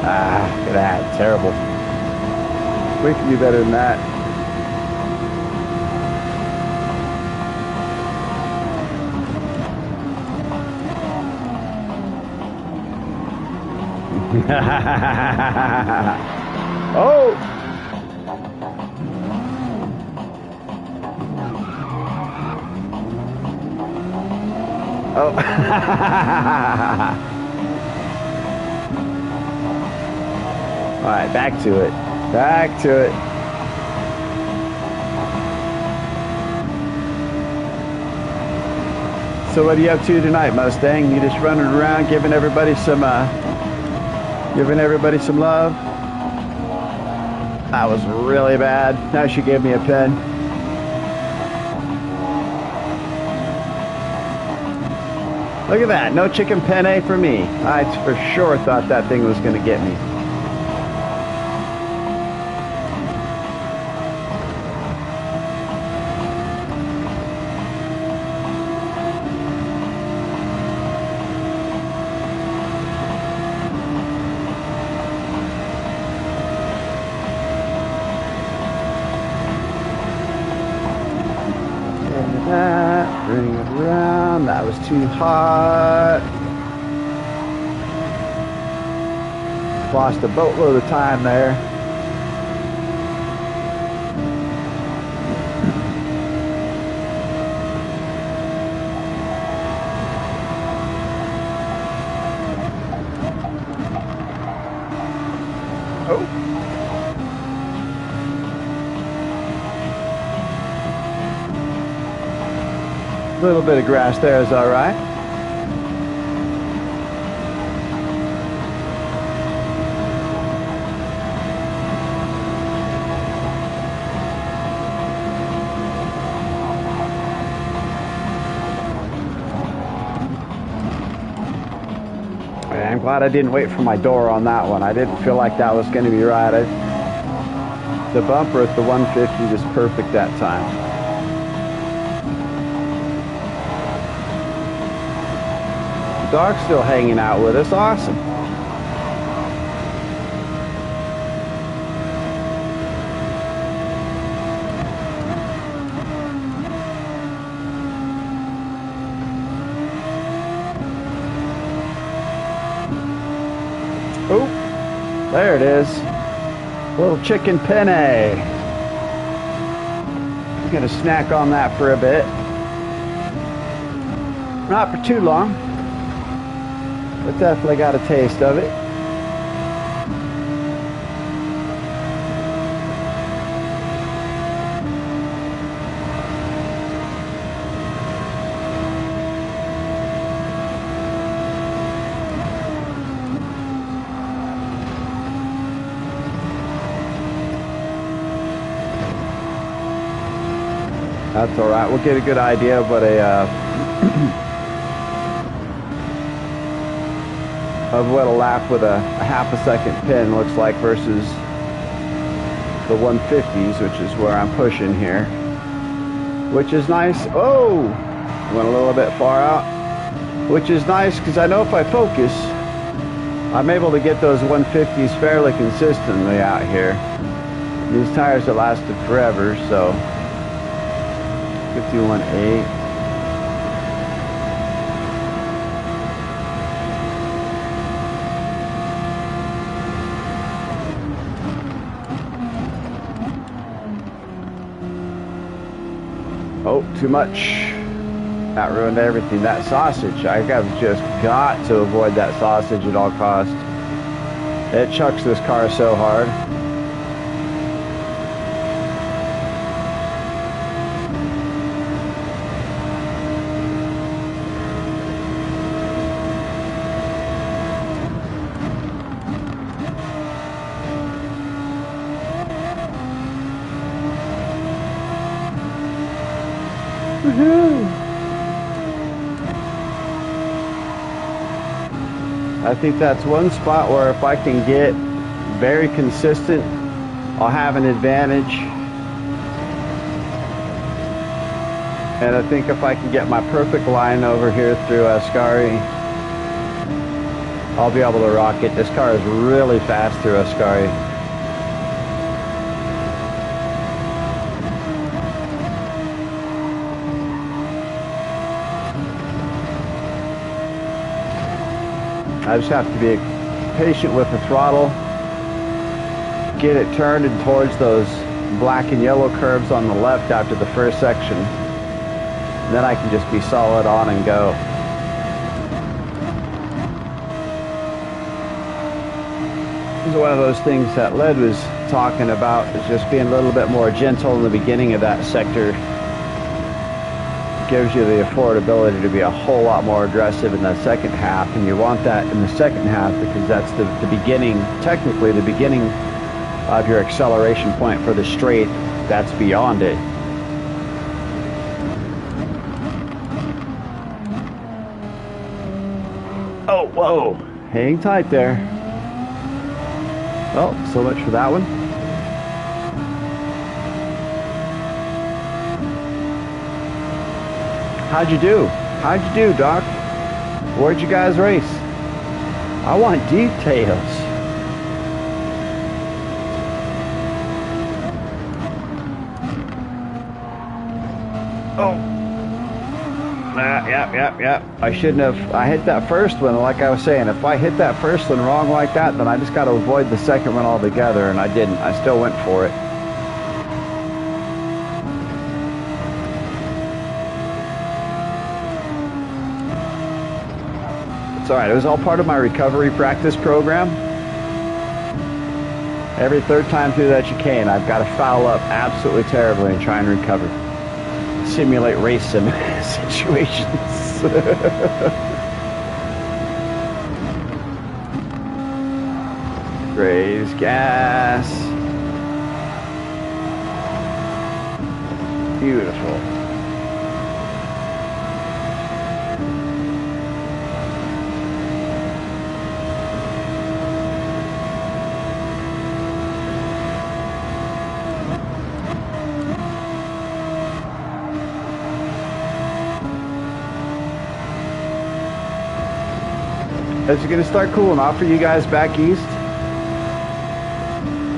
Ah, look at that. Terrible. We can do better than that. Oh! Oh! All right, back to it. Back to it. So what are you up to tonight, Mustang? You just running around giving everybody some love? That was really bad. Now she gave me a pen. Look at that. No chicken penne for me. I for sure thought that thing was going to get me. Bring it around. That was too hot. Lost a boatload of time there. Oh. A little bit of grass there is all right. Glad I didn't wait for my door on that one. I didn't feel like that was going to be right. The bumper at the 150 was perfect that time. The dog's still hanging out with us. Awesome. Oh, there it is. Little chicken penne. I'm gonna snack on that for a bit. Not for too long, but definitely got a taste of it. That's all right. We'll get a good idea of what a lap with a half a second pin looks like versus the 150s, which is where I'm pushing here. Which is nice. Oh, went a little bit far out. Which is nice because I know if I focus, I'm able to get those 150s fairly consistently out here. These tires have lasted forever, so 51.8. Oh, too much. That ruined everything. That sausage, I've just got to avoid that sausage at all costs. It chucks this car so hard. I think that's one spot where if I can get very consistent, I'll have an advantage. And I think if I can get my perfect line over here through Ascari, I'll be able to rock it. This car is really fast through Ascari. I just have to be patient with the throttle, get it turned and towards those black and yellow curves on the left after the first section. And then I can just be solid on and go. This is one of those things that Led was talking about, is just being a little bit more gentle in the beginning of that sector. Gives you the affordability to be a whole lot more aggressive in the second half, and you want that in the second half because that's the beginning, technically the beginning of your acceleration point for the straight. That's beyond it. Oh, whoa, hang tight there. Well, so much for that one. How'd you do? How'd you do, Doc? Where'd you guys race? I want details. Oh. Yep. I shouldn't have. I hit that first one, like I was saying. If I hit that first one wrong like that, then I just got to avoid the second one altogether, and I didn't. I still went for it. It's all right. It was all part of my recovery practice program. Every third time through that chicane, I've got to foul up absolutely terribly and try and recover. Simulate race situations. Raise gas. Beautiful. Is it going to start cooling off for you guys back east?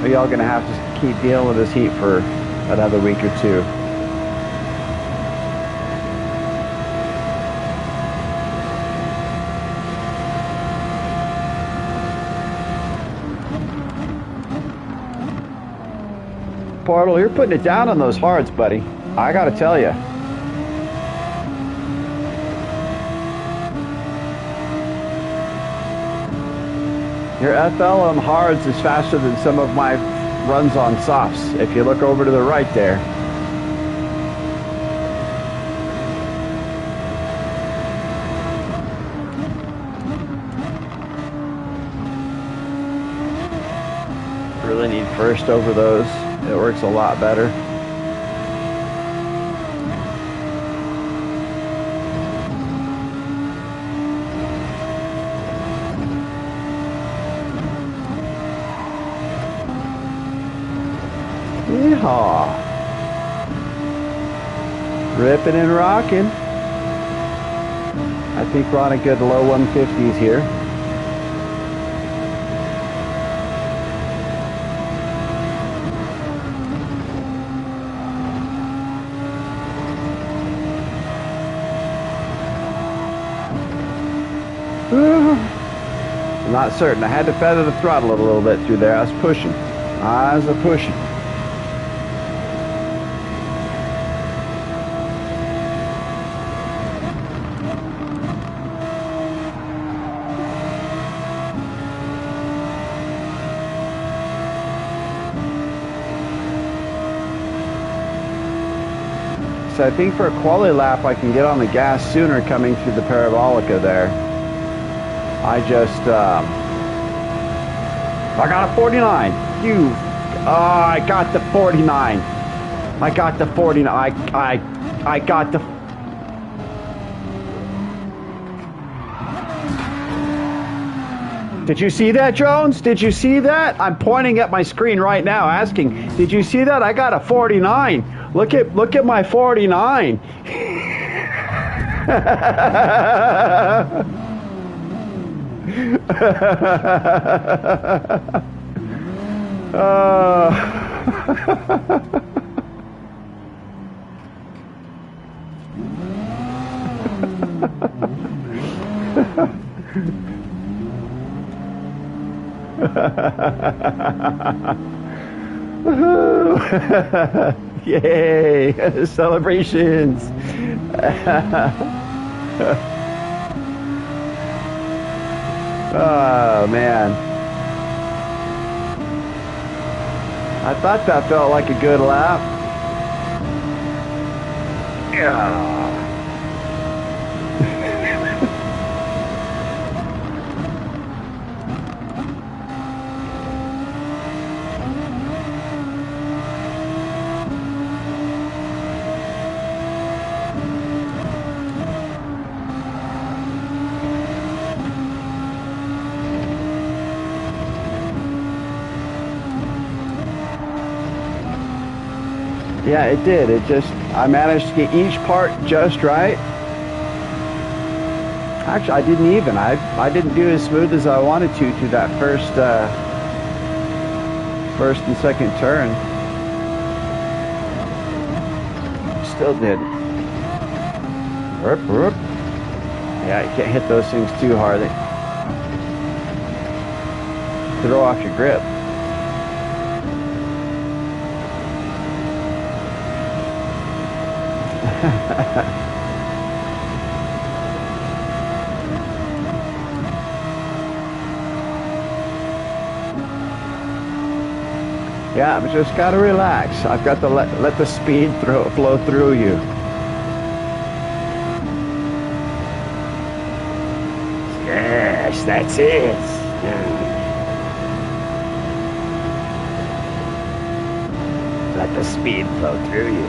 Or are y'all going to have to keep dealing with this heat for another week or two? Portal, you're putting it down on those hards, buddy. I got to tell you. Your FLM hards is faster than some of my runs on softs. If you look over to the right there. Really need first over those. It works a lot better. Yeehaw. Ripping and rocking. I think we're on a good low 150s here. I'm not certain. I had to feather the throttle a little bit through there. I was pushing. So I think for a quality lap, I can get on the gas sooner coming through the Parabolica there. I got a 49. I got the 49. I got the 49. I got the. Did you see that, Jones? Did you see that? I'm pointing at my screen right now asking, did you see that? I got a 49. Look at my 49. Yay! Celebrations! Oh man, I thought that felt like a good lap. Yeah. Yeah, it did. I managed to get each part just right. Actually, I didn't even. I didn't do as smooth as I wanted to through that first and second turn. Still did. Yeah, you can't hit those things too hard. They throw off your grip. Yeah, but just gotta relax. I've got to let the speed flow through you. Yes, that's it. Let the speed flow through you.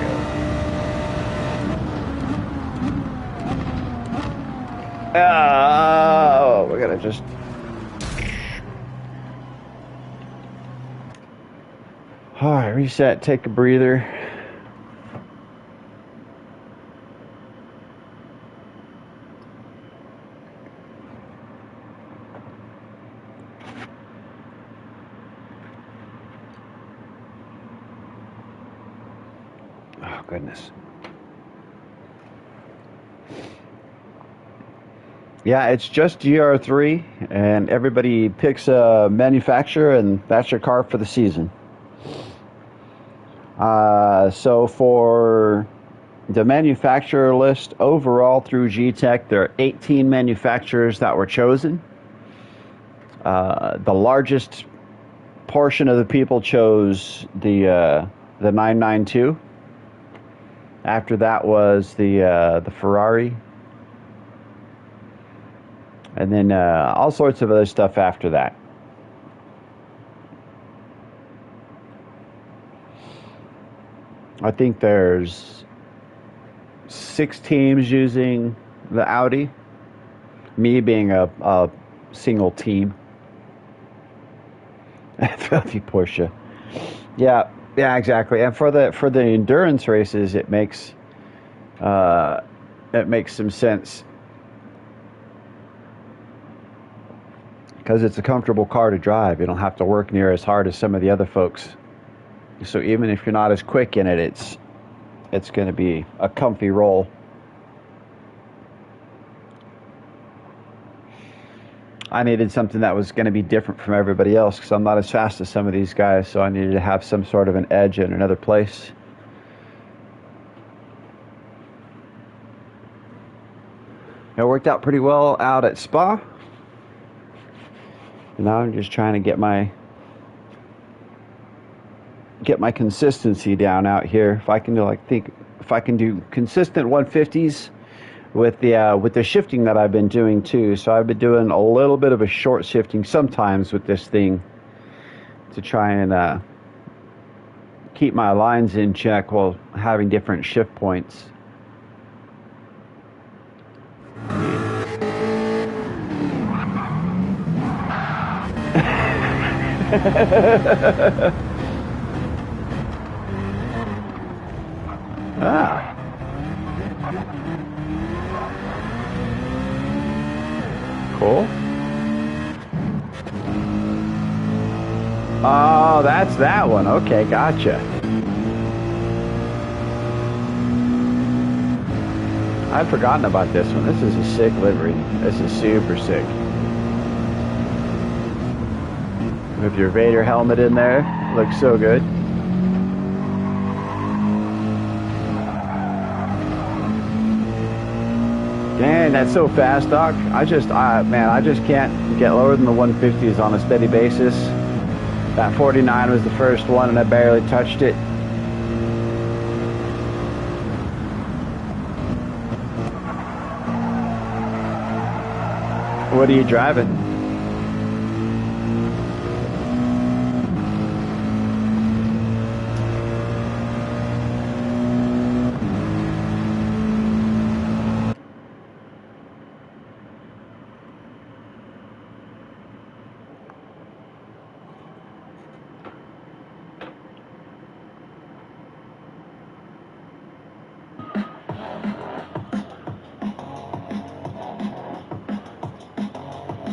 Oh, we're gonna just. All right, reset, take a breather. Oh, goodness. Yeah, it's just GR3, and everybody picks a manufacturer, and that's your car for the season. So for the manufacturer list overall through GTEC, there are 18 manufacturers that were chosen. The largest portion of the people chose the 992. After that was the Ferrari, and then all sorts of other stuff after that. I think there's 6 teams using the Audi, me being a single team. Filthy Porsche. Yeah, exactly. And for the endurance races, it makes some sense because it's a comfortable car to drive. You don't have to work near as hard as some of the other folks. So even if you're not as quick in it, it's going to be a comfy roll. I needed something that was going to be different from everybody else because I'm not as fast as some of these guys, so I needed to have some sort of an edge in another place. It worked out pretty well out at Spa. And now I'm just trying to get my consistency down out here. If I can do consistent 150s with the shifting that I've been doing too. So I've been doing a little bit of a short shifting sometimes with this thing to try and keep my lines in check while having different shift points. Ah. Cool. Oh, that's that one. Okay, gotcha. I'd forgotten about this one. This is a sick livery. This is super sick. With your Vader helmet in there. Looks so good. Dang, that's so fast, Doc. I just can't get lower than the 150s on a steady basis. That 49 was the first one, and I barely touched it. What are you driving?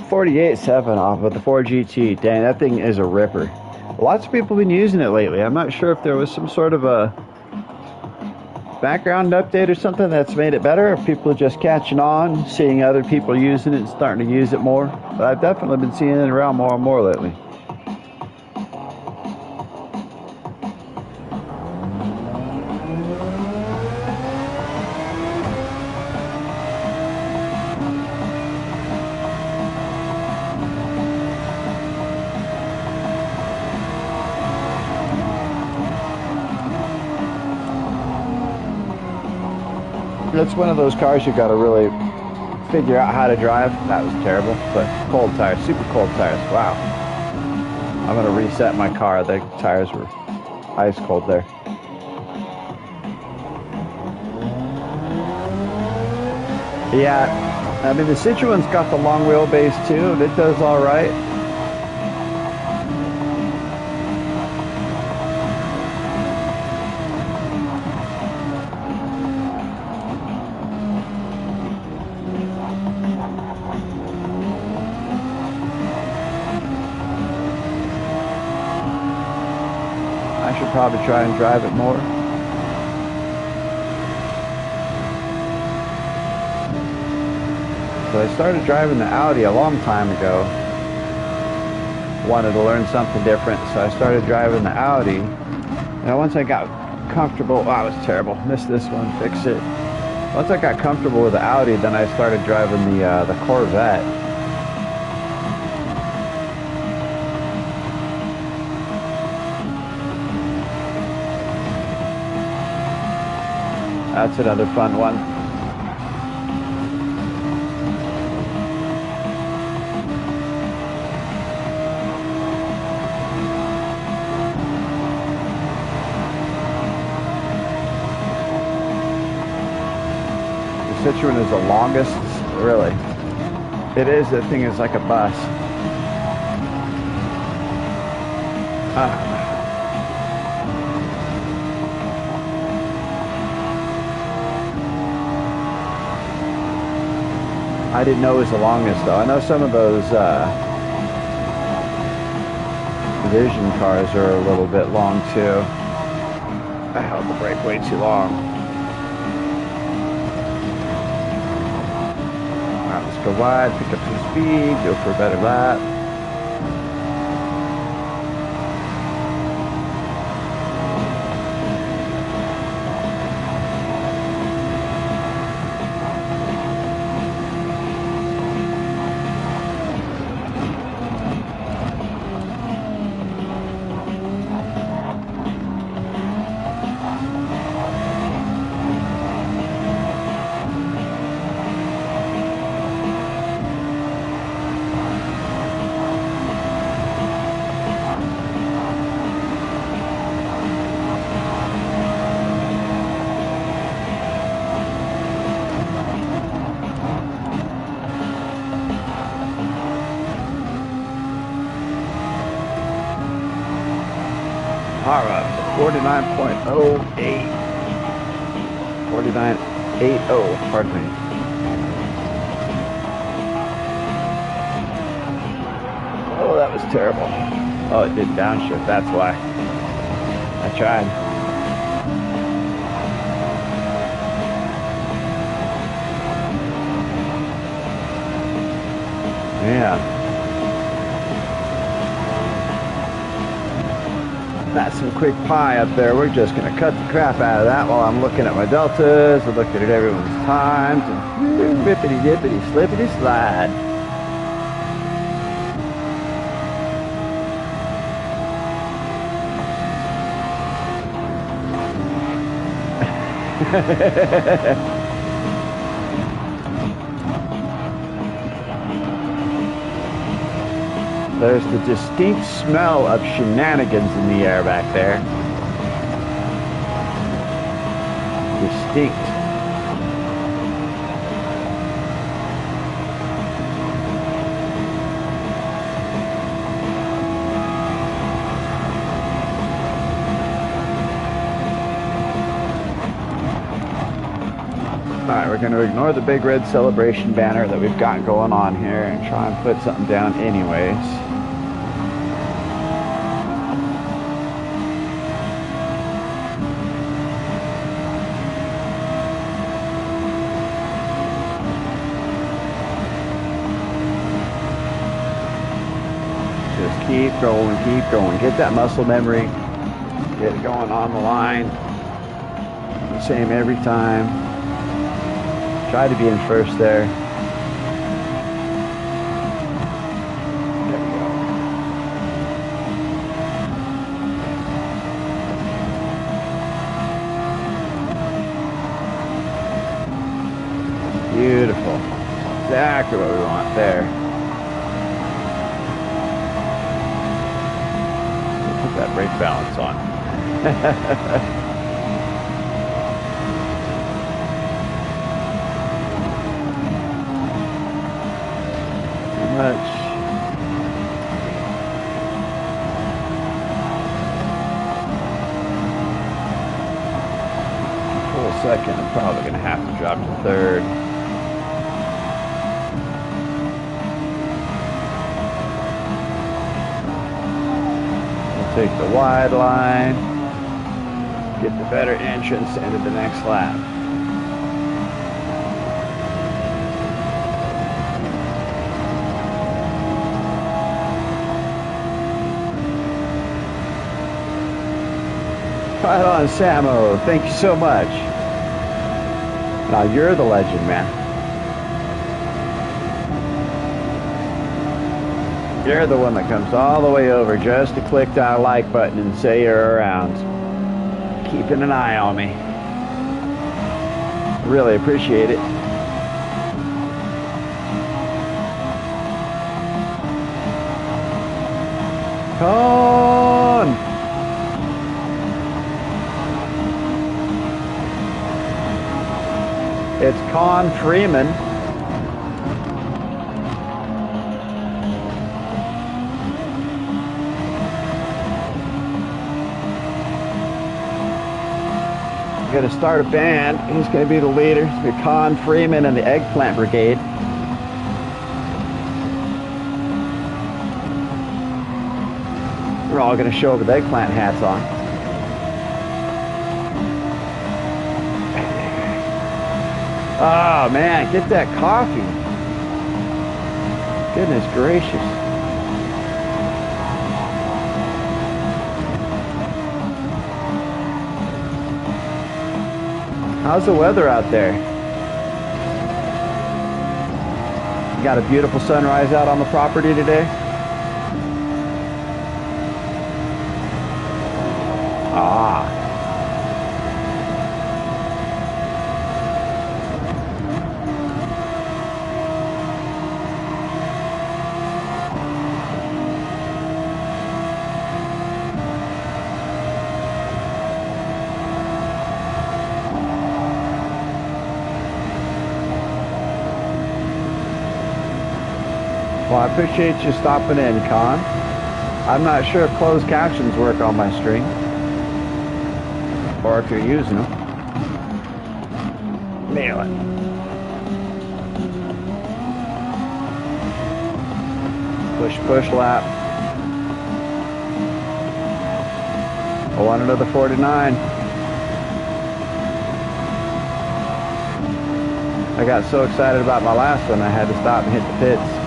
$48.7 off of the 4GT. Dang, that thing is a ripper. Lots of people have been using it lately. I'm not sure if there was some sort of a background update or something that's made it better, or people are just catching on, seeing other people using it and starting to use it more. But I've definitely been seeing it around more and more lately. It's one of those cars you've got to really figure out how to drive. That was terrible, but cold tires, super cold tires. Wow. I'm going to reset my car. The tires were ice cold there. Yeah, I mean, the Citroen's got the long wheelbase too, and it does all right. I should probably try and drive it more. So I started driving the Audi a long time ago. Wanted to learn something different, so I started driving the Audi. Now once I got comfortable, oh, that was terrible. Missed this one, fix it. Once I got comfortable with the Audi, then I started driving the Corvette. That's another fun one. The Citroen is the longest, really. It is, the thing is like a bus. I didn't know it was the longest though. I know some of those Vision cars are a little bit long too. I held the brake way too long. Alright, let's go wide, pick up some speed, go for a better lap. Alright, 49.08. 49.80, pardon me. Oh, that was terrible. Oh, it did downshift, that's why. I tried. Yeah. That's some quick pie up there. We're just going to cut the crap out of that while I'm looking at my deltas and looking at everyone's times and rippity dippity slippity slide. There's the distinct smell of shenanigans in the air back there. Distinct. Alright, we're going to ignore the big red celebration banner that we've got going on here and try and put something down anyways. Just keep going, keep going. Get that muscle memory. Get it going on the line. The same every time. Try to be in first there. There we go. Beautiful. Exactly what we want there. Put that brake balance on. Much. Full second, I'm probably going to have to drop to third. We'll take the wide line, get the better entrance into the next lap. Right on, Samo. Thank you so much. Now you're the legend, man. You're the one that comes all the way over just to click that like button and say you're around. Keeping an eye on me. Really appreciate it. Con! It's Con Freeman. Going to start a band. He's going to be the leader. It's going to be Con Freeman and the Eggplant Brigade. We're all going to show up with eggplant hats on. Oh man, get that coffee. Goodness gracious. How's the weather out there? You got a beautiful sunrise out on the property today? Ah. Well, I appreciate you stopping in, Con. I'm not sure if closed captions work on my stream, or if you're using them. Nail it. Push, push, lap. I want another 49. I got so excited about my last one, I had to stop and hit the pits.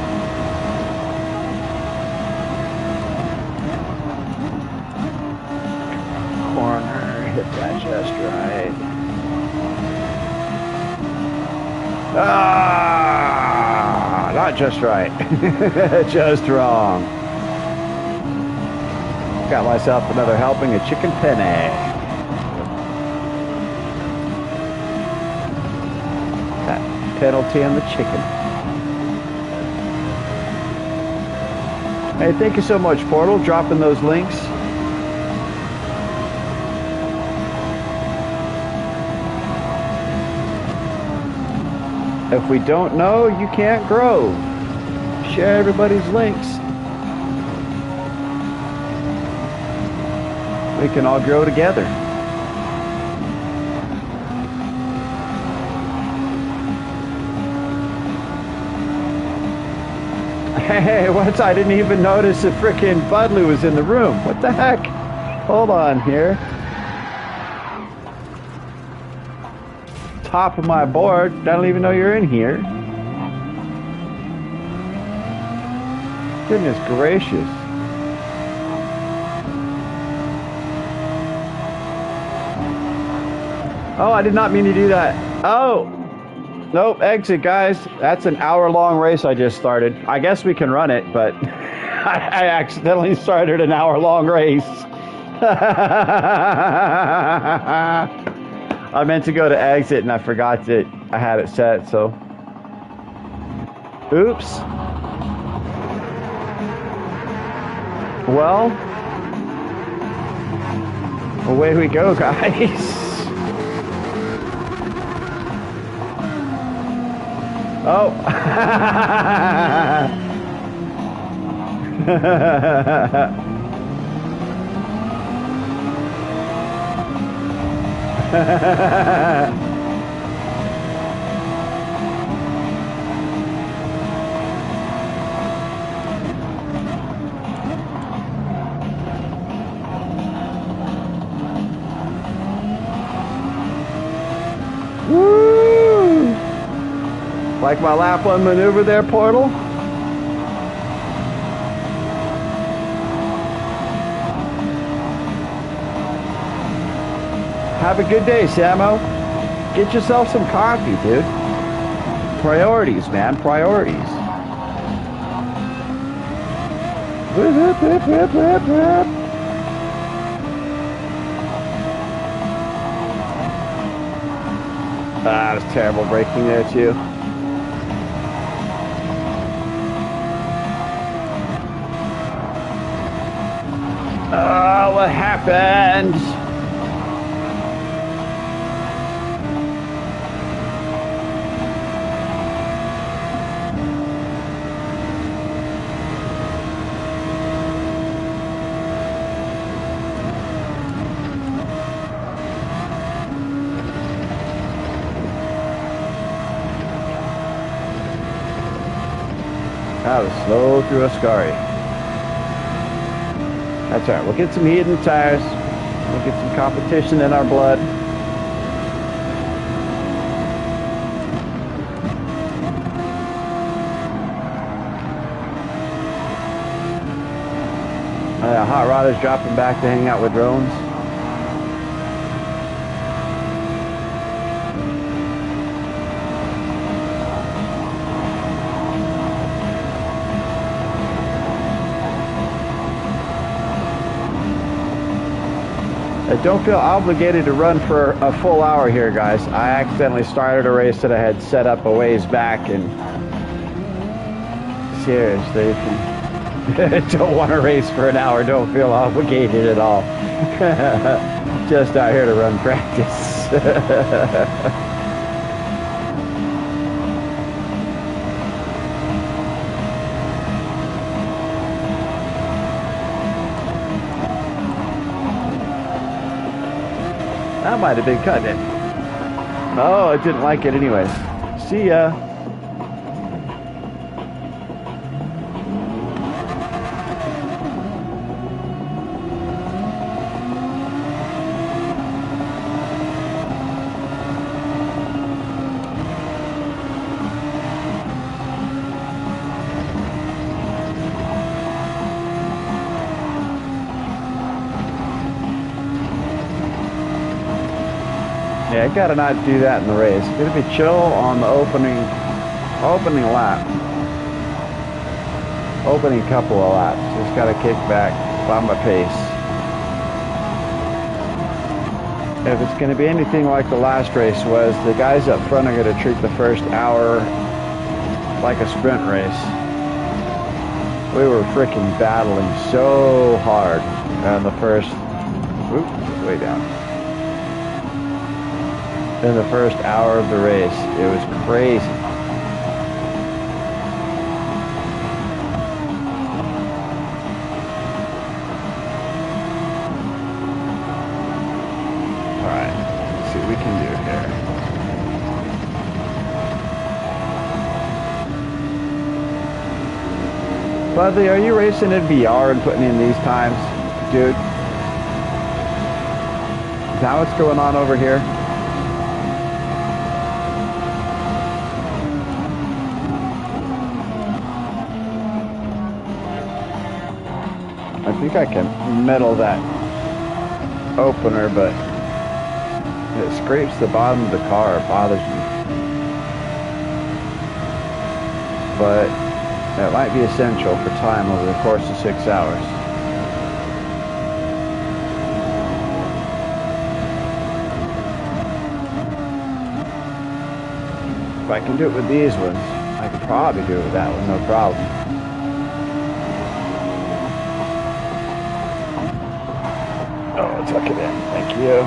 That just right. Ah, not just right. Just wrong. Got myself another helping of chicken penne. That penalty on the chicken. Hey, thank you so much, Portal, dropping those links. If we don't know, you can't grow. Share everybody's links. We can all grow together. Hey, what? I didn't even notice that frickin' Budley was in the room. What the heck? Hold on here. Top of my board. I don't even know you're in here. Goodness gracious. Oh, I did not mean to do that. Oh, nope, exit, guys. That's an hour-long race I just started. I guess we can run it, but I accidentally started an hour-long race. I meant to go to exit and I forgot that I had it set, so. Oops. Well, away we go, guys. Oh. Woo! Like my lap one maneuver there, Portal? Have a good day, Samo. Get yourself some coffee, dude. Priorities, man. Priorities. Whip, whip, whip, whip, whip, whip. Ah, it was terrible braking there, too. Oh, what happened? That was slow through a scurry. That's all right. We'll get some heat in the tires. We'll get some competition in our blood. Hot Rod is dropping back to hang out with drones. I don't feel obligated to run for a full hour here, guys. I accidentally started a race that I had set up a ways back, and seriously, if you don't want to race for an hour, don't feel obligated at all. Just out here to run practice. That might have been cutting it. Oh, I didn't like it anyway. See ya. Yeah, I gotta not do that in the race. Gonna be chill on the opening lap. Opening couple of laps. Just gotta kick back, find my pace. If it's gonna be anything like the last race was, the guys up front are gonna treat the first hour like a sprint race. We were freaking battling so hard on the first, oops, way down. In the first hour of the race. It was crazy. Alright, let's see what we can do here. Budley, are you racing in VR and putting in these times? Dude? Is that what's going on over here? I think I can metal that opener, but it scrapes the bottom of the car. It bothers me. But that might be essential for time over the course of 6 hours. If I can do it with these ones, I could probably do it with that one, no problem. Oh, tuck it in. Thank you.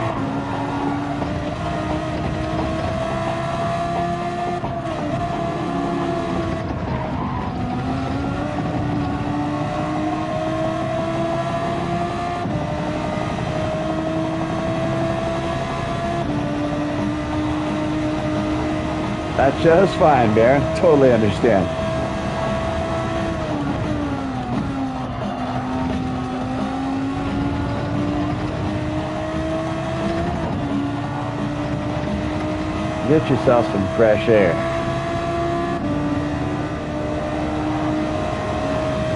That's just fine, Baron. Totally understand. Get yourself some fresh air.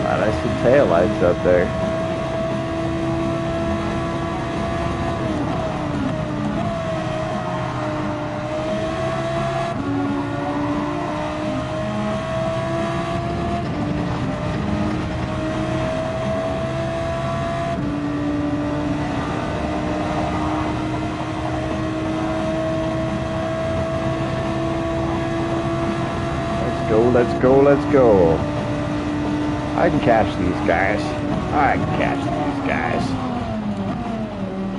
Right, I see taillights up there. let's go, let's go. I can catch these guys. I can catch these guys.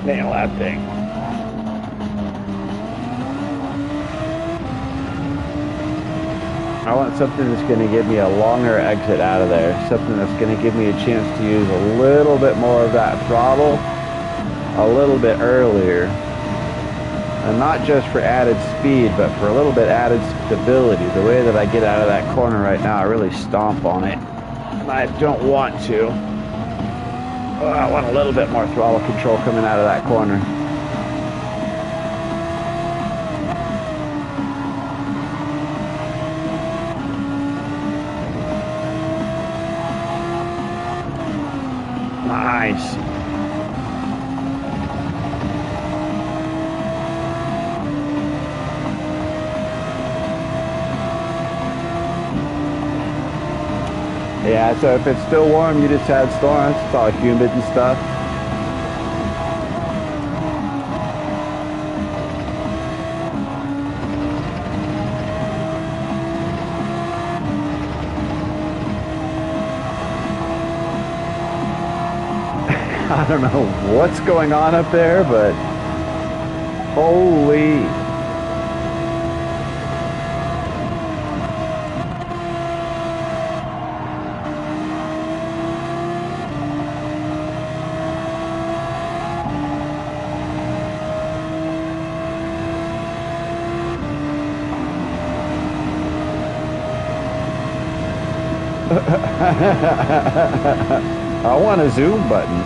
Nail that thing. I want something that's going to give me a longer exit out of there. Something that's going to give me a chance to use a little bit more of that throttle a little bit earlier. And not just for added speed, but for a little bit added stability. The way that I get out of that corner right now, I really stomp on it. And I don't want to. Oh, I want a little bit more throttle control coming out of that corner. Nice. Yeah, so if it's still warm, you just had storms. It's all humid and stuff. I don't know what's going on up there, but holy. I want a zoom button.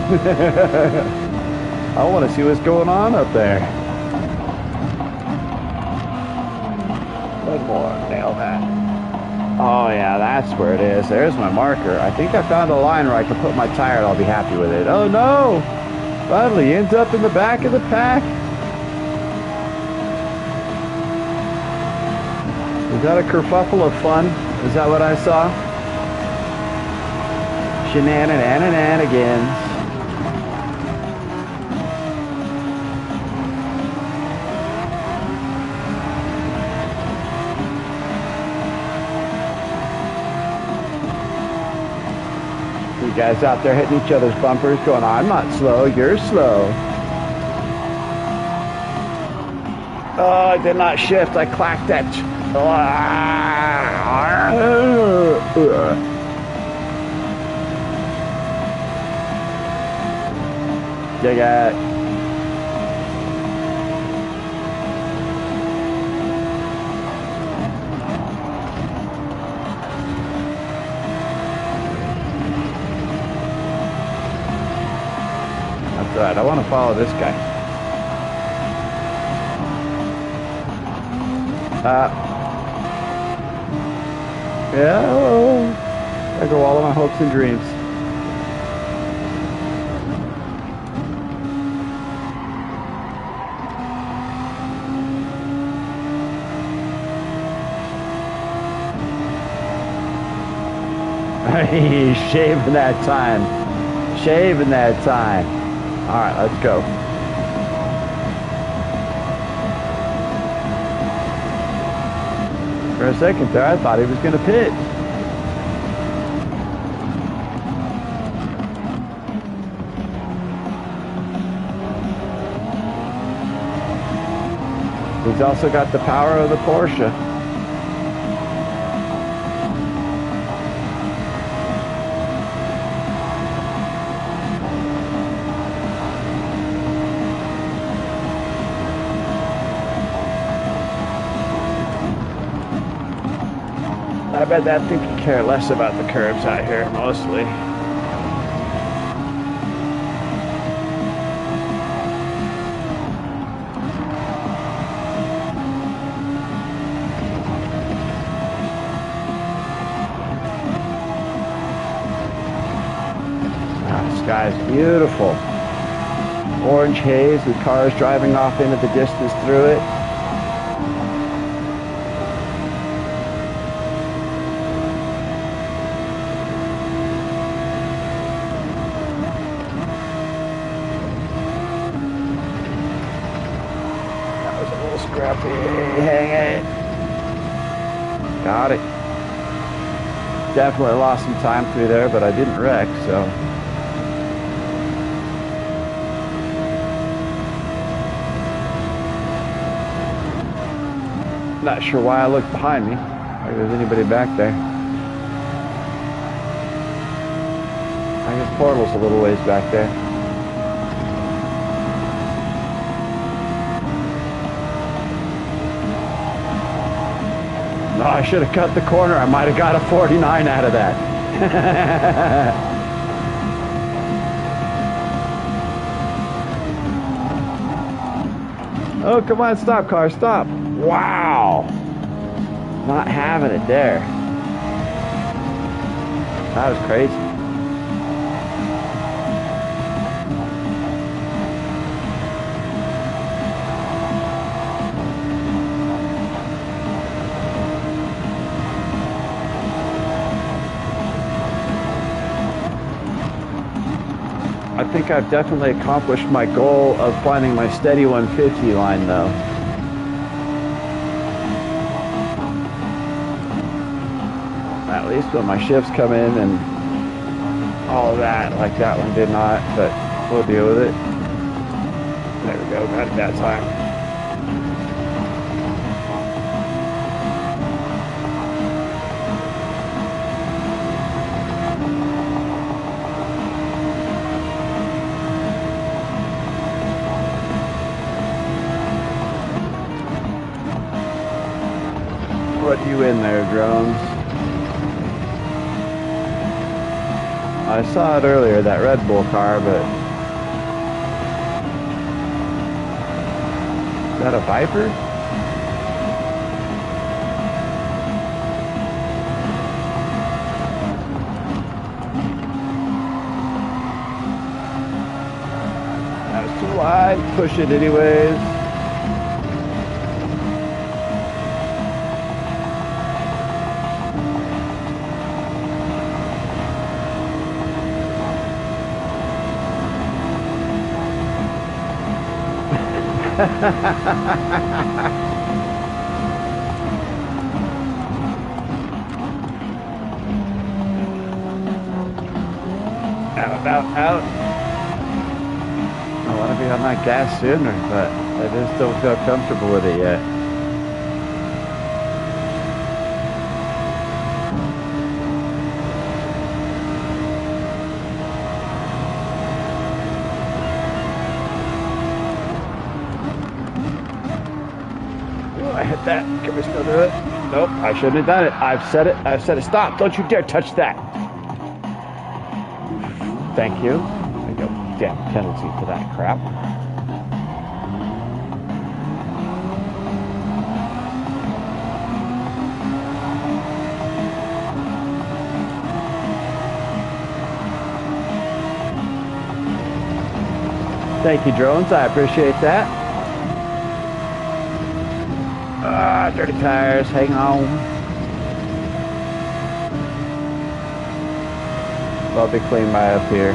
I want to see what's going on up there. One more, nail that. Oh yeah, that's where it is. There's my marker. I think I found a line where I can put my tire and I'll be happy with it. Oh no! Finally ends up in the back of the pack. We got a kerfuffle of fun. Is that what I saw? Shenanigans. You guys out there hitting each other's bumpers going, I'm not slow, you're slow. Oh, I did not shift. I clacked that. Dig it. That's right. I want to follow this guy. Yeah. I go all of my hopes and dreams. He's shaving that time. Shaving that time. All right, let's go. For a second there, I thought he was going to pit. He's also got the power of the Porsche. I bet that thing can care less about the curves out here, mostly. The sky's beautiful. Orange haze with cars driving off into the distance through it. Scrappy, hang it. Got it. Definitely lost some time through there, but I didn't wreck, so. Not sure why I looked behind me. Like there's anybody back there. I guess portal's a little ways back there. No, I should have cut the corner. I might have got a 49 out of that. Oh, come on, stop, car, stop. Wow. Not having it there. That was crazy. I think I've definitely accomplished my goal of finding my steady 150 line though. At least when my shifts come in and all of that, like that one did not, but we'll deal with it. There we go, got it that time. What you in there, drones? I saw it earlier, that Red Bull car, but is that a Viper? That was too wide, push it anyways. Out. I want to be on that gas sooner, but I just don't feel comfortable with it yet. Oh, I hit that. Can we still do it? Nope, I shouldn't have done it. I've said it. Stop. Don't you dare touch that. Thank you. I got a damn penalty for that crap. Thank you, drones. I appreciate that. Ah, dirty tires. Hang on. I'll be clean by up here.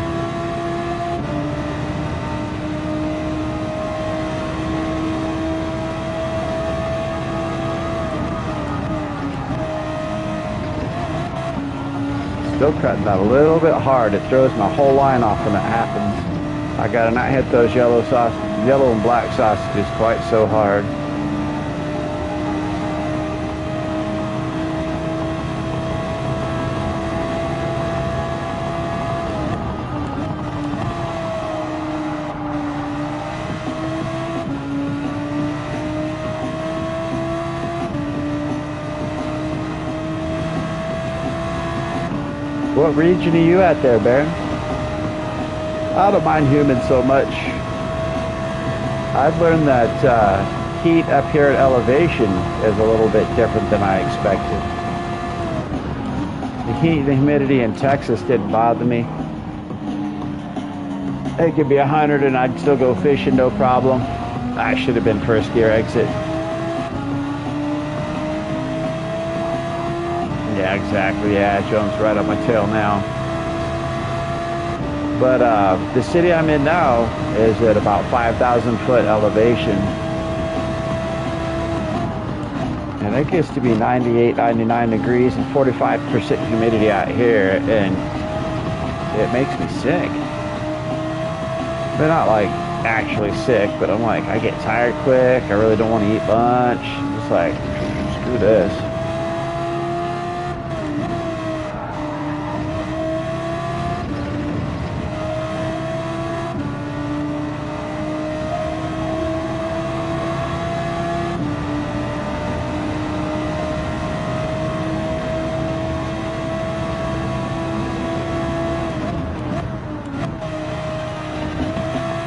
Still cutting that a little bit hard. It throws my whole line off when it happens. I gotta not hit those yellow and black sausages quite so hard. What region are you at there, Baron? I don't mind humans so much. I've learned that heat up here at elevation is a little bit different than I expected. The heat and the humidity in Texas didn't bother me. It could be 100 and I'd still go fishing, no problem. I should have been first gear exit. Yeah, exactly. Yeah, Jones right on my tail now. But the city I'm in now is at about 5,000 foot elevation. And it gets to be 98, 99 degrees and 45% humidity out here, and it makes me sick. But not like actually sick, but I'm like, I get tired quick. I really don't want to eat lunch. I'm just like, screw this.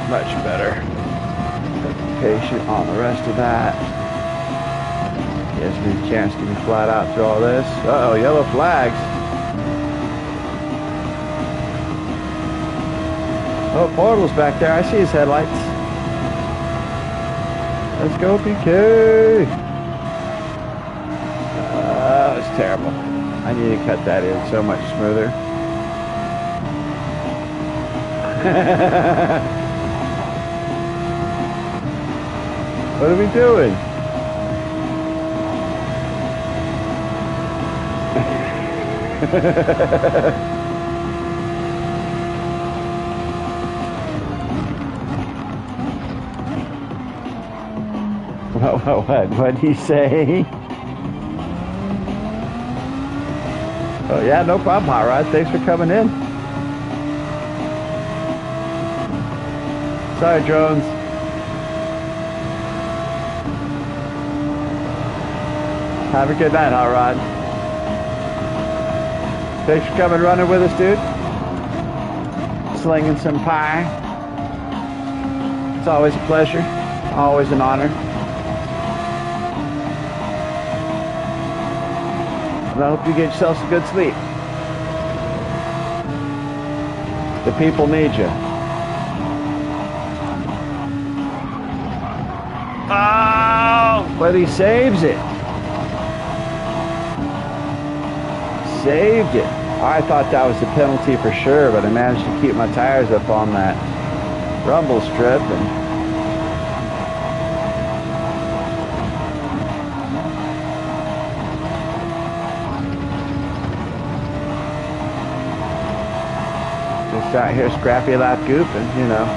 Much better. Be patient on the rest of that. Gives me a chance to be flat out through all this. Uh-oh, yellow flags. Oh, Portal's back there. I see his headlights. Let's go, PK. That was terrible. I need to cut that in so much smoother. What are we doing? What did he say? Oh yeah, no problem, Hot Rod. Thanks for coming in. Sorry, drones. Have a good night, Hot Rod. Thanks for coming running with us, dude. Slinging some pie. It's always a pleasure. Always an honor. And I hope you get yourself some good sleep. The people need you. Oh, but he saves it. Saved it. I thought that was the penalty for sure, but I managed to keep my tires up on that rumble strip and just out here scrappy lap goofing, you know.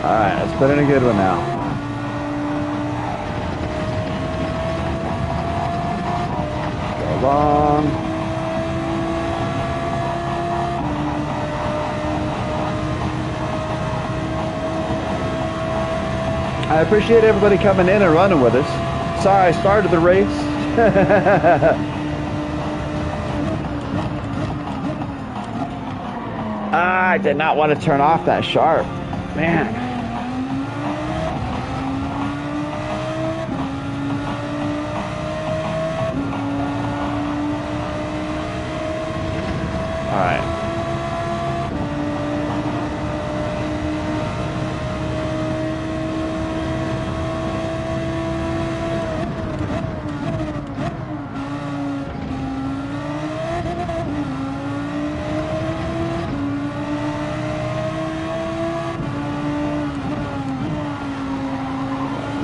Alright, let's put in a good one now. Go along. I appreciate everybody coming in and running with us. Sorry I started the race. I did not want to turn off that sharp. Man. All right.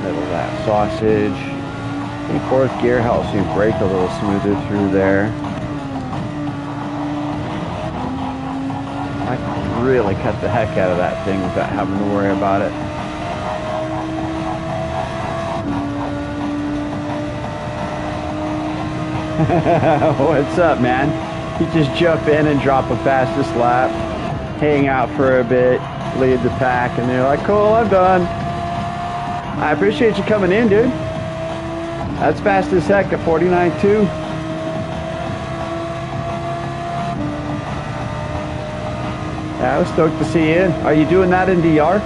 Middle of that sausage. I think fourth gear helps me brake a little smoother through there. I can really cut the heck out of that thing without having to worry about it. What's up, man? You just jump in and drop a fastest lap, hang out for a bit, lead the pack, and you're like, cool, I'm done. I appreciate you coming in, dude. That's fast as heck at 49.2. I was stoked to see you. Are you doing that in DR?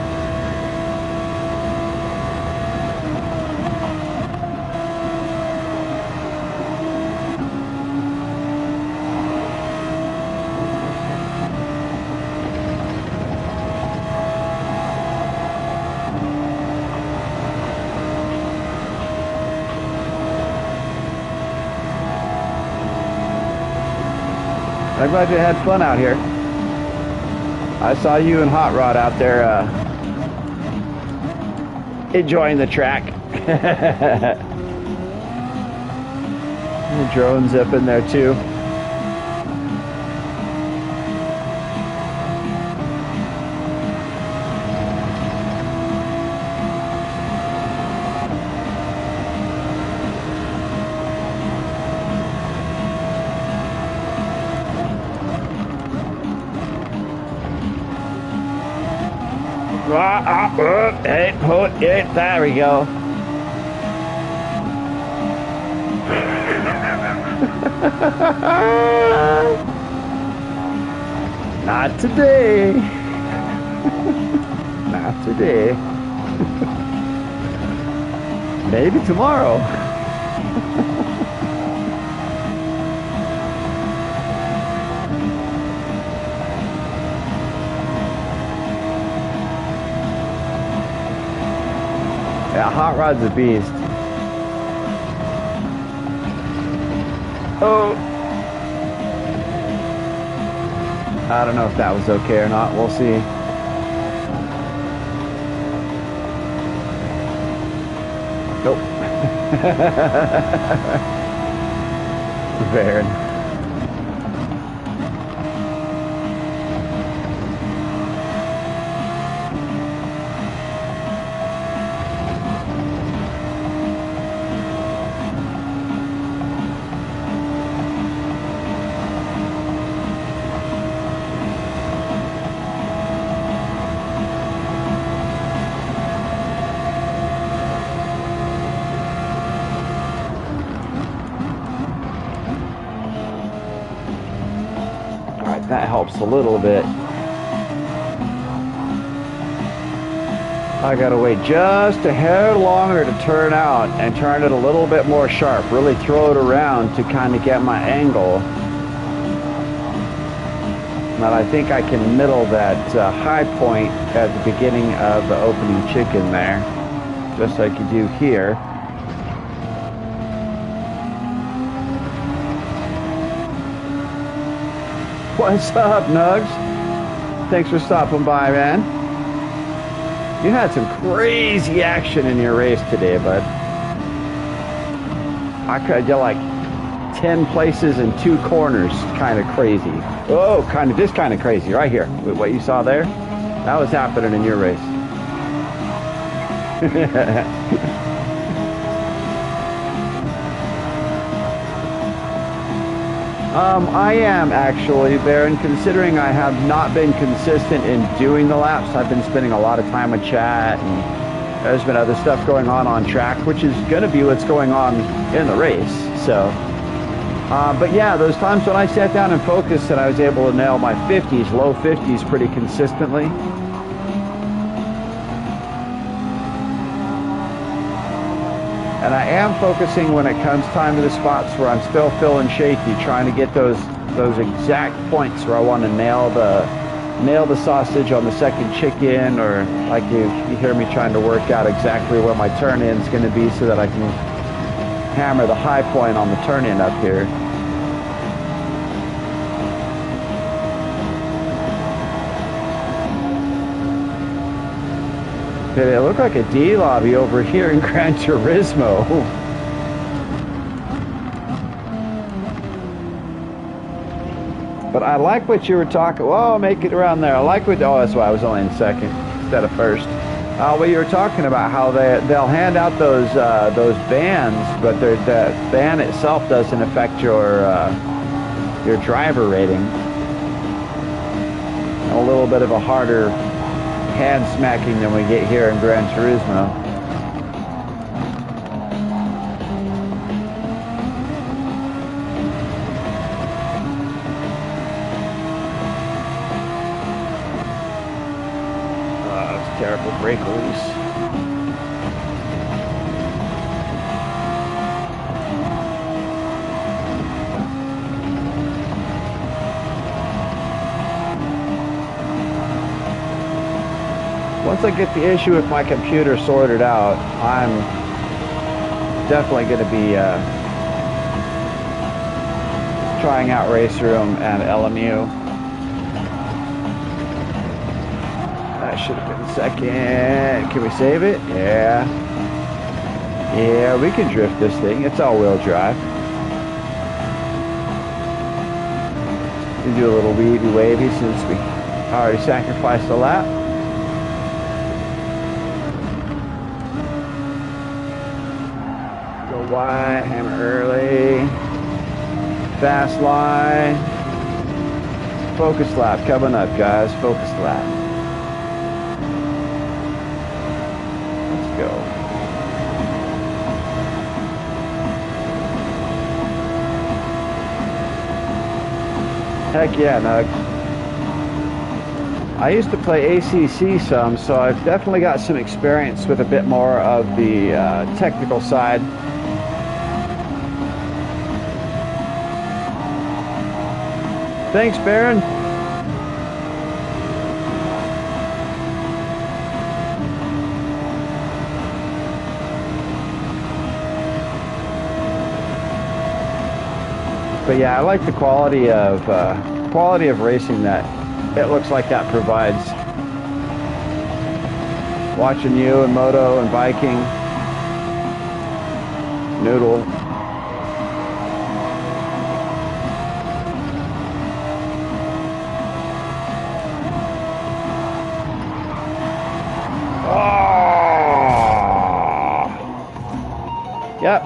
I'm glad you had fun out here. I saw you and Hot Rod out there enjoying the track. The drone's up in there too. Hey, there we go. Not today. Not today. Maybe tomorrow. Yeah, Hot Rod's a beast. Oh. I don't know if that was okay or not. We'll see. Nope. Varen. That helps a little bit. I gotta wait just a hair longer to turn out and turn it a little bit more sharp. Really throw it around to kind of get my angle. But I think I can middle that high point at the beginning of the opening chicken there, just like you do here. What's up, Nugs? Thanks for stopping by, man. You had some crazy action in your race today, bud. I could get like 10 places and 2 corners, kind of crazy. Oh, just kind of crazy, right here. What you saw there, that was happening in your race. I am actually, Baron, considering I have not been consistent in doing the laps. I've been spending a lot of time with chat, and there's been other stuff going on track, which is going to be what's going on in the race. So, but yeah, those times when I sat down and focused and I was able to nail my 50s, low 50s pretty consistently. And I am focusing when it comes time to the spots where I'm still feeling shaky, trying to get those exact points where I want to nail the sausage on the second chicken, or like you hear me trying to work out exactly where my turn in is going to be so that I can hammer the high point on the turn in up here. It looked like a D lobby over here in Gran Turismo. But I like what you were talking. Well, make it around there. I like what. Oh, that's why I was only in second instead of first. What you were talking about, how they'll hand out those bands, but the band itself doesn't affect your driver rating. A little bit of a harder hand smacking than we get here in Gran Turismo. That's terrible brake release. Once I get the issue with my computer sorted out, I'm definitely going to be trying out Racer Room and LMU. That should have been second. Can we save it? Yeah. Yeah, we can drift this thing. It's all-wheel drive. We do a little wavy since we already sacrificed a lap. Go wide, hammer early. Fast line. Focus lap coming up, guys. Focus lap. Let's go. Heck yeah, Nugs. I used to play ACC some, so I've definitely got some experience with a bit more of the technical side. Thanks, Baron. But yeah, I like the quality of racing that it looks like that provides. Watching you and Moto and Viking, Noodle. Oh. Yep.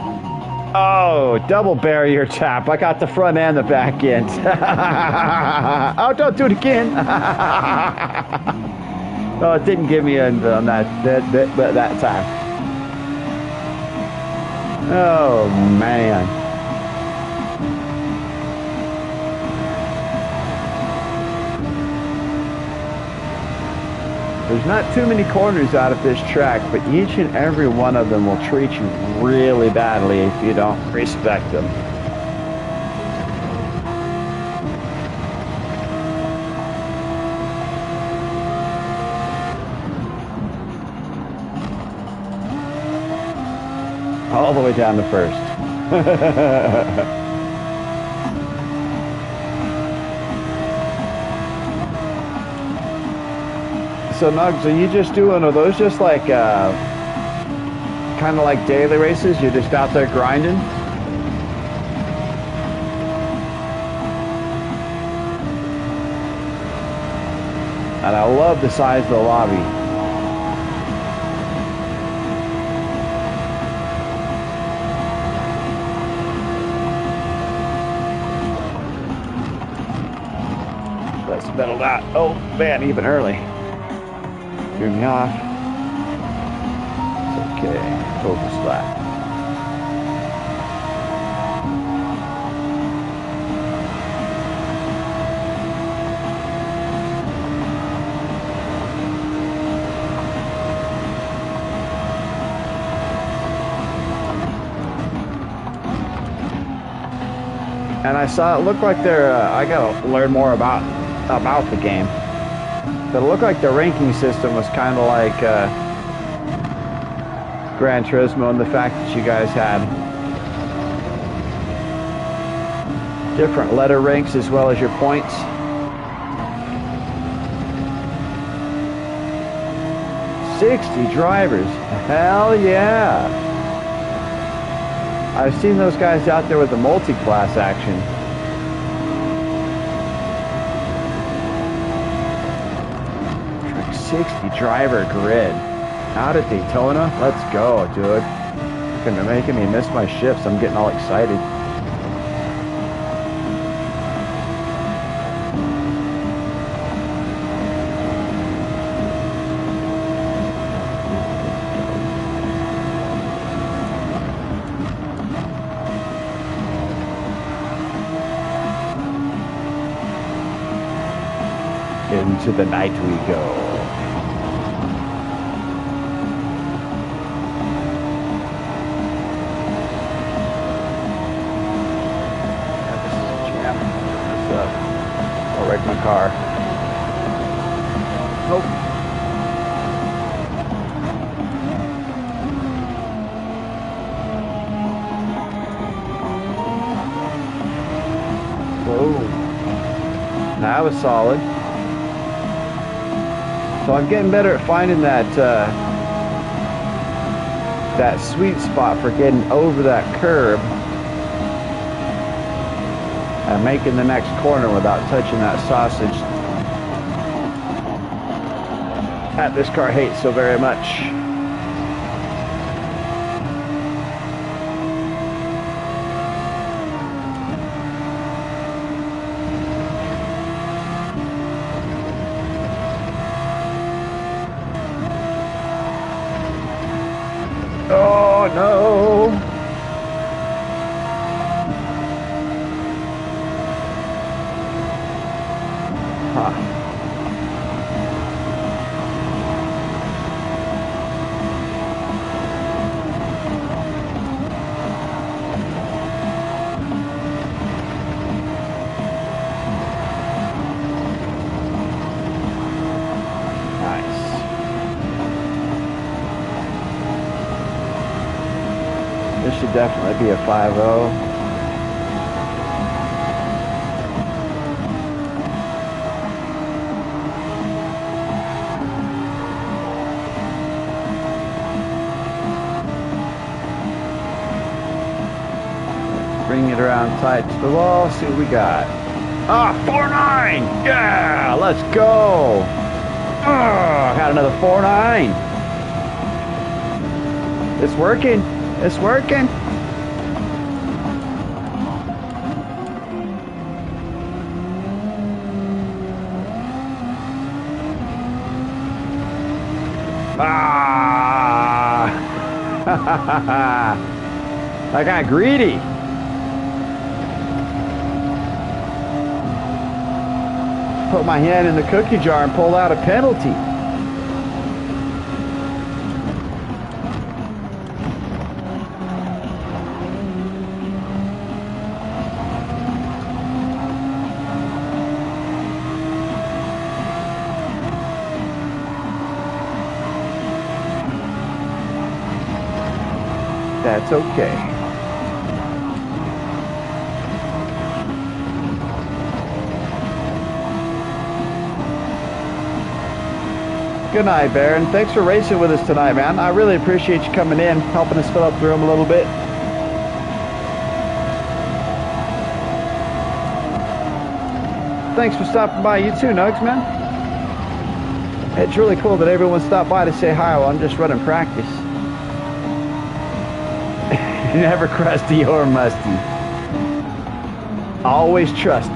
Oh, double barrier tap. I got the front and the back end. Oh, don't do it again. Oh, it didn't give me on that time. Oh, man. There's not too many corners out of this track, but each and every one of them will treat you really badly if you don't respect them. All the way down to first. So Nugs, are you just doing, are those just like kind of like daily races? You're just out there grinding? And I love the size of the lobby. Let's settle out. Oh man, even early. Threw me off. It's okay. Focus lap. And I saw it looked like they're. I gotta learn more about the game. But it looked like the ranking system was kind of like Gran Turismo, and the fact that you guys had different letter ranks as well as your points. $60 drivers. Hell yeah. I've seen those guys out there with the multi-class action. Track 60 driver grid. Out at Daytona? Let's go, dude. You're making me miss my shifts. I'm getting all excited. Into the night we go. I'll wreck my car. Nope. Whoa. That was solid. So I'm getting better at finding that that sweet spot for getting over that curb and making the next corner without touching that sausage that this car hates so very much. Oh no! Huh. This should definitely be a 5.0. Bring it around tight to the wall, see what we got. Ah, 4.9! Yeah, let's go! Oh, got another 4.9. It's working. It's working. Ah! I got greedy. Put my hand in the cookie jar and pulled out a penalty. That's okay. Good night, Baron. Thanks for racing with us tonight, man. I really appreciate you coming in, helping us fill up the room a little bit. Thanks for stopping by. You too, Nugs, man. It's really cool that everyone stopped by to say hi while I'm just running practice. Never crusty or musty. Always trusty.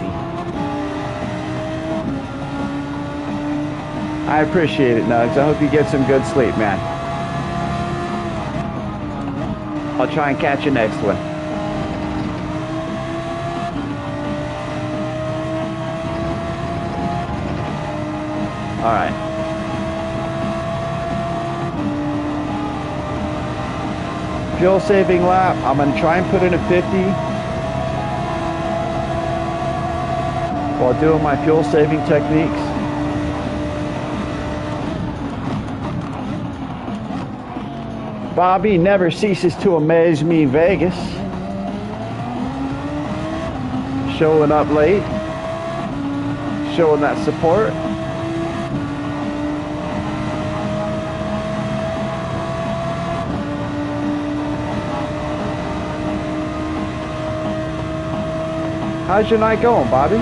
I appreciate it, Nugs. I hope you get some good sleep, man. I'll try and catch you next one. All right. Fuel saving lap. I'm going to try and put in a 50 while doing my fuel saving techniques. Bobby never ceases to amaze me, Vegas. Showing up late. Showing that support. How's your night going, Bobby?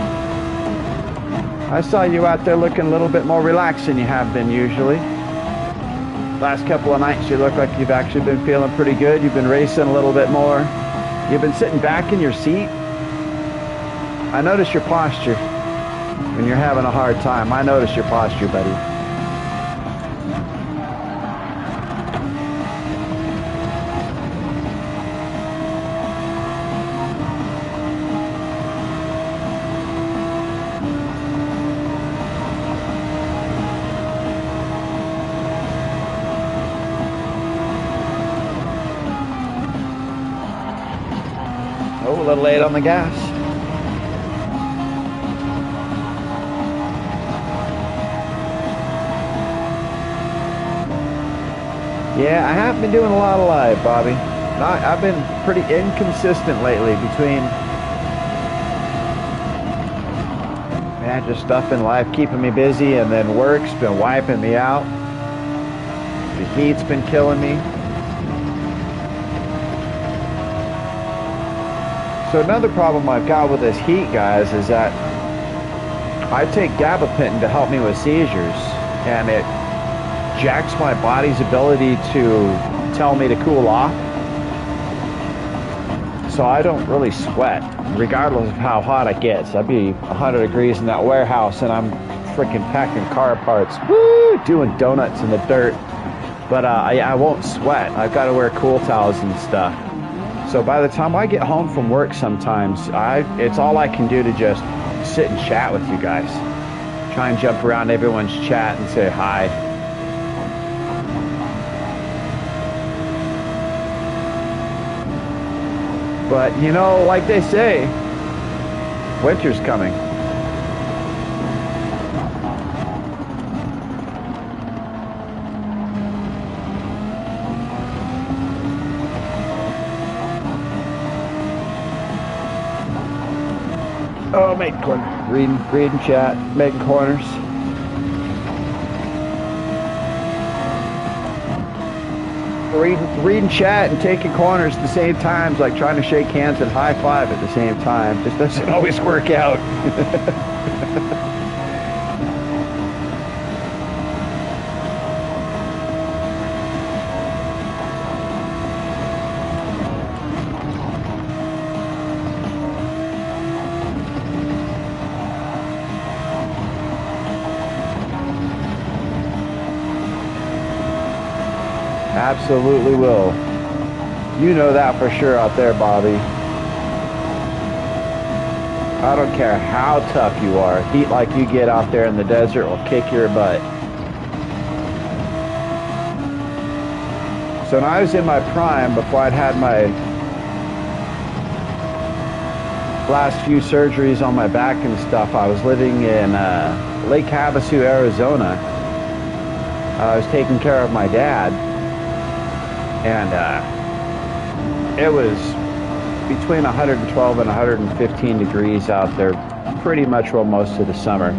I saw you out there looking a little bit more relaxed than you have been usually. Last couple of nights you look like you've actually been feeling pretty good. You've been racing a little bit more. You've been sitting back in your seat. I notice your posture when you're having a hard time. I notice your posture, buddy. Oh, a little late on the gas. Yeah, I haven't been doing a lot of live, Bobby. I've been pretty inconsistent lately between Man, just stuff in life keeping me busy, and then work's been wiping me out. The heat's been killing me. So another problem I've got with this heat, guys, is that I take gabapentin to help me with seizures, and it jacks my body's ability to tell me to cool off. So I don't really sweat, regardless of how hot it gets. I'd be 100 degrees in that warehouse, and I'm freaking packing car parts, woo, doing donuts in the dirt. But I won't sweat. I've got to wear cool towels and stuff. So by the time I get home from work sometimes, it's all I can do to just sit and chat with you guys. Try and jump around everyone's chat and say hi. But, you know, like they say, winter's coming. Oh, making corners. Reading chat, making corners. Reading chat and taking corners at the same time is like trying to shake hands and high five at the same time. Just doesn't always work out. Absolutely will. You know that for sure out there, Bobby. I don't care how tough you are. Heat like you get out there in the desert will kick your butt. So when I was in my prime, before I'd had my last few surgeries on my back and stuff, I was living in Lake Havasu, Arizona. I was taking care of my dad. And it was between 112 and 115 degrees out there pretty much for most of the summer.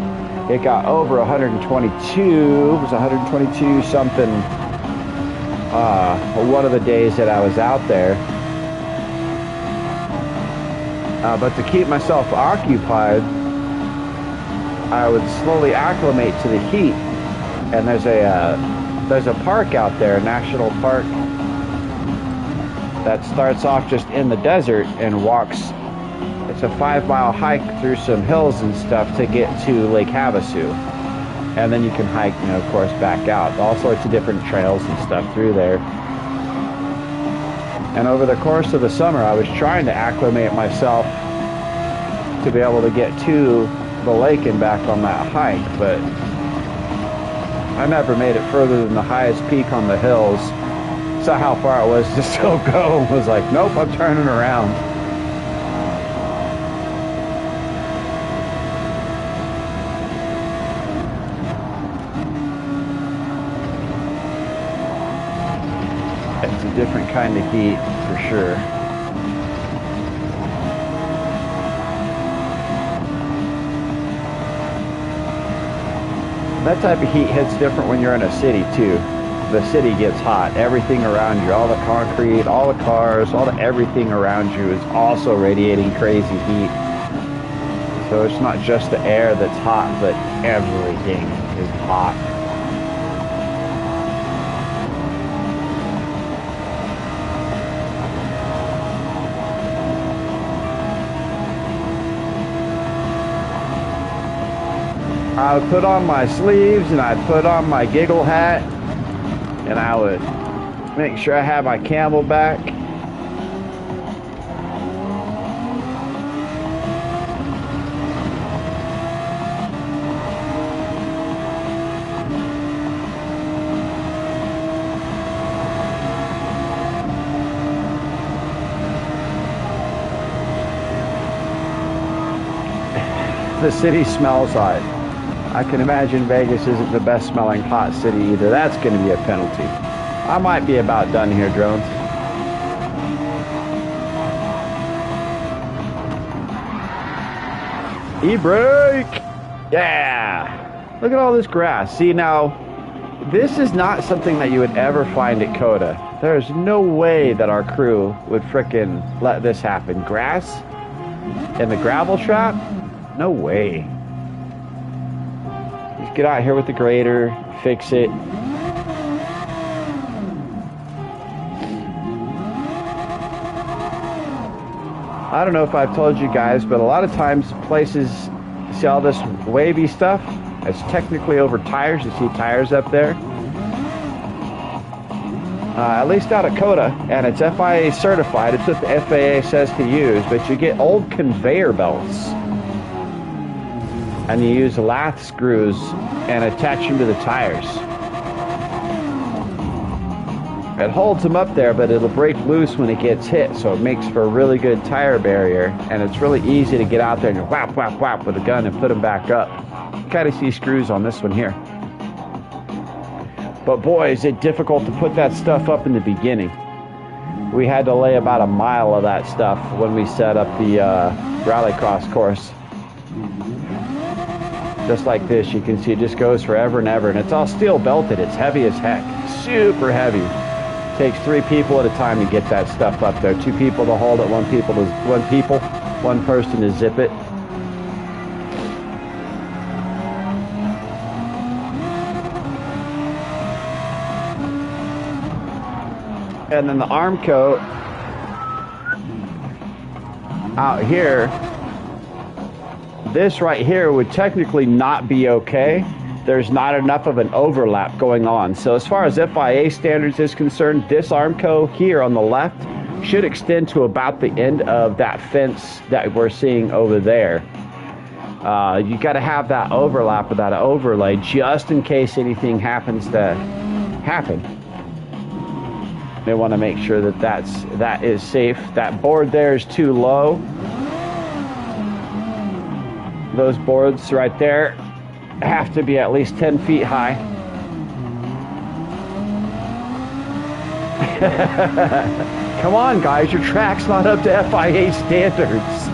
It got over 122, it was 122 something one of the days that I was out there. But to keep myself occupied, I would slowly acclimate to the heat. And there's a park out there, a national park, that starts off just in the desert and walks. It's a 5-mile hike through some hills and stuff to get to Lake Havasu. And then you can hike, you know, of course, back out. All sorts of different trails and stuff through there. And over the course of the summer, I was trying to acclimate myself to be able to get to the lake and back on that hike, but I never made it further than the highest peak on the hills. Saw how far it was to still go. Was like, nope, I'm turning around. It's a different kind of heat for sure. That type of heat hits different when you're in a city too. The city gets hot. Everything around you, all the concrete, all the cars, everything around you is also radiating crazy heat. So it's not just the air that's hot, but everything is hot. I would put on my sleeves and I'd put on my giggle hat. And I would make sure I had my Camelback. The city smells hot. I can imagine Vegas isn't the best smelling hot city either. That's going to be a penalty. I might be about done here, drones. E-brake! Yeah. Look at all this grass. See, now, this is not something that you would ever find at Coda. There's no way that our crew would frickin' let this happen. Grass in the gravel trap? No way. Just get out here with the grader, fix it. I don't know if I've told you guys, but a lot of times places sell this wavy stuff. It's technically over tires. You see tires up there. At least out of Coda, and it's FIA certified. It's what the FAA says to use, but you get old conveyor belts. And you use lath screws and attach them to the tires. It holds them up there, but it'll break loose when it gets hit, so it makes for a really good tire barrier, and it's really easy to get out there and whap, whap, whap with a gun and put them back up. You kind of see screws on this one here. But boy, is it difficult to put that stuff up in the beginning. We had to lay about a mile of that stuff when we set up the rallycross course. Just like this, you can see it just goes forever and ever, and it's all steel belted. It's heavy as heck, super heavy. Takes 3 people at a time to get that stuff up there. 2 people to hold it, one person to zip it. And then the arm coat out here, this right here would technically not be okay. There's not enough of an overlap going on. So as far as FIA standards is concerned, this armco here on the left should extend to about the end of that fence that we're seeing over there. You got to have that overlap or that overlay just in case anything happens to happen. They want to make sure that that is safe. That board there is too low. Those boards right there have to be at least 10 feet high. Come on, guys, your track's not up to FIA standards.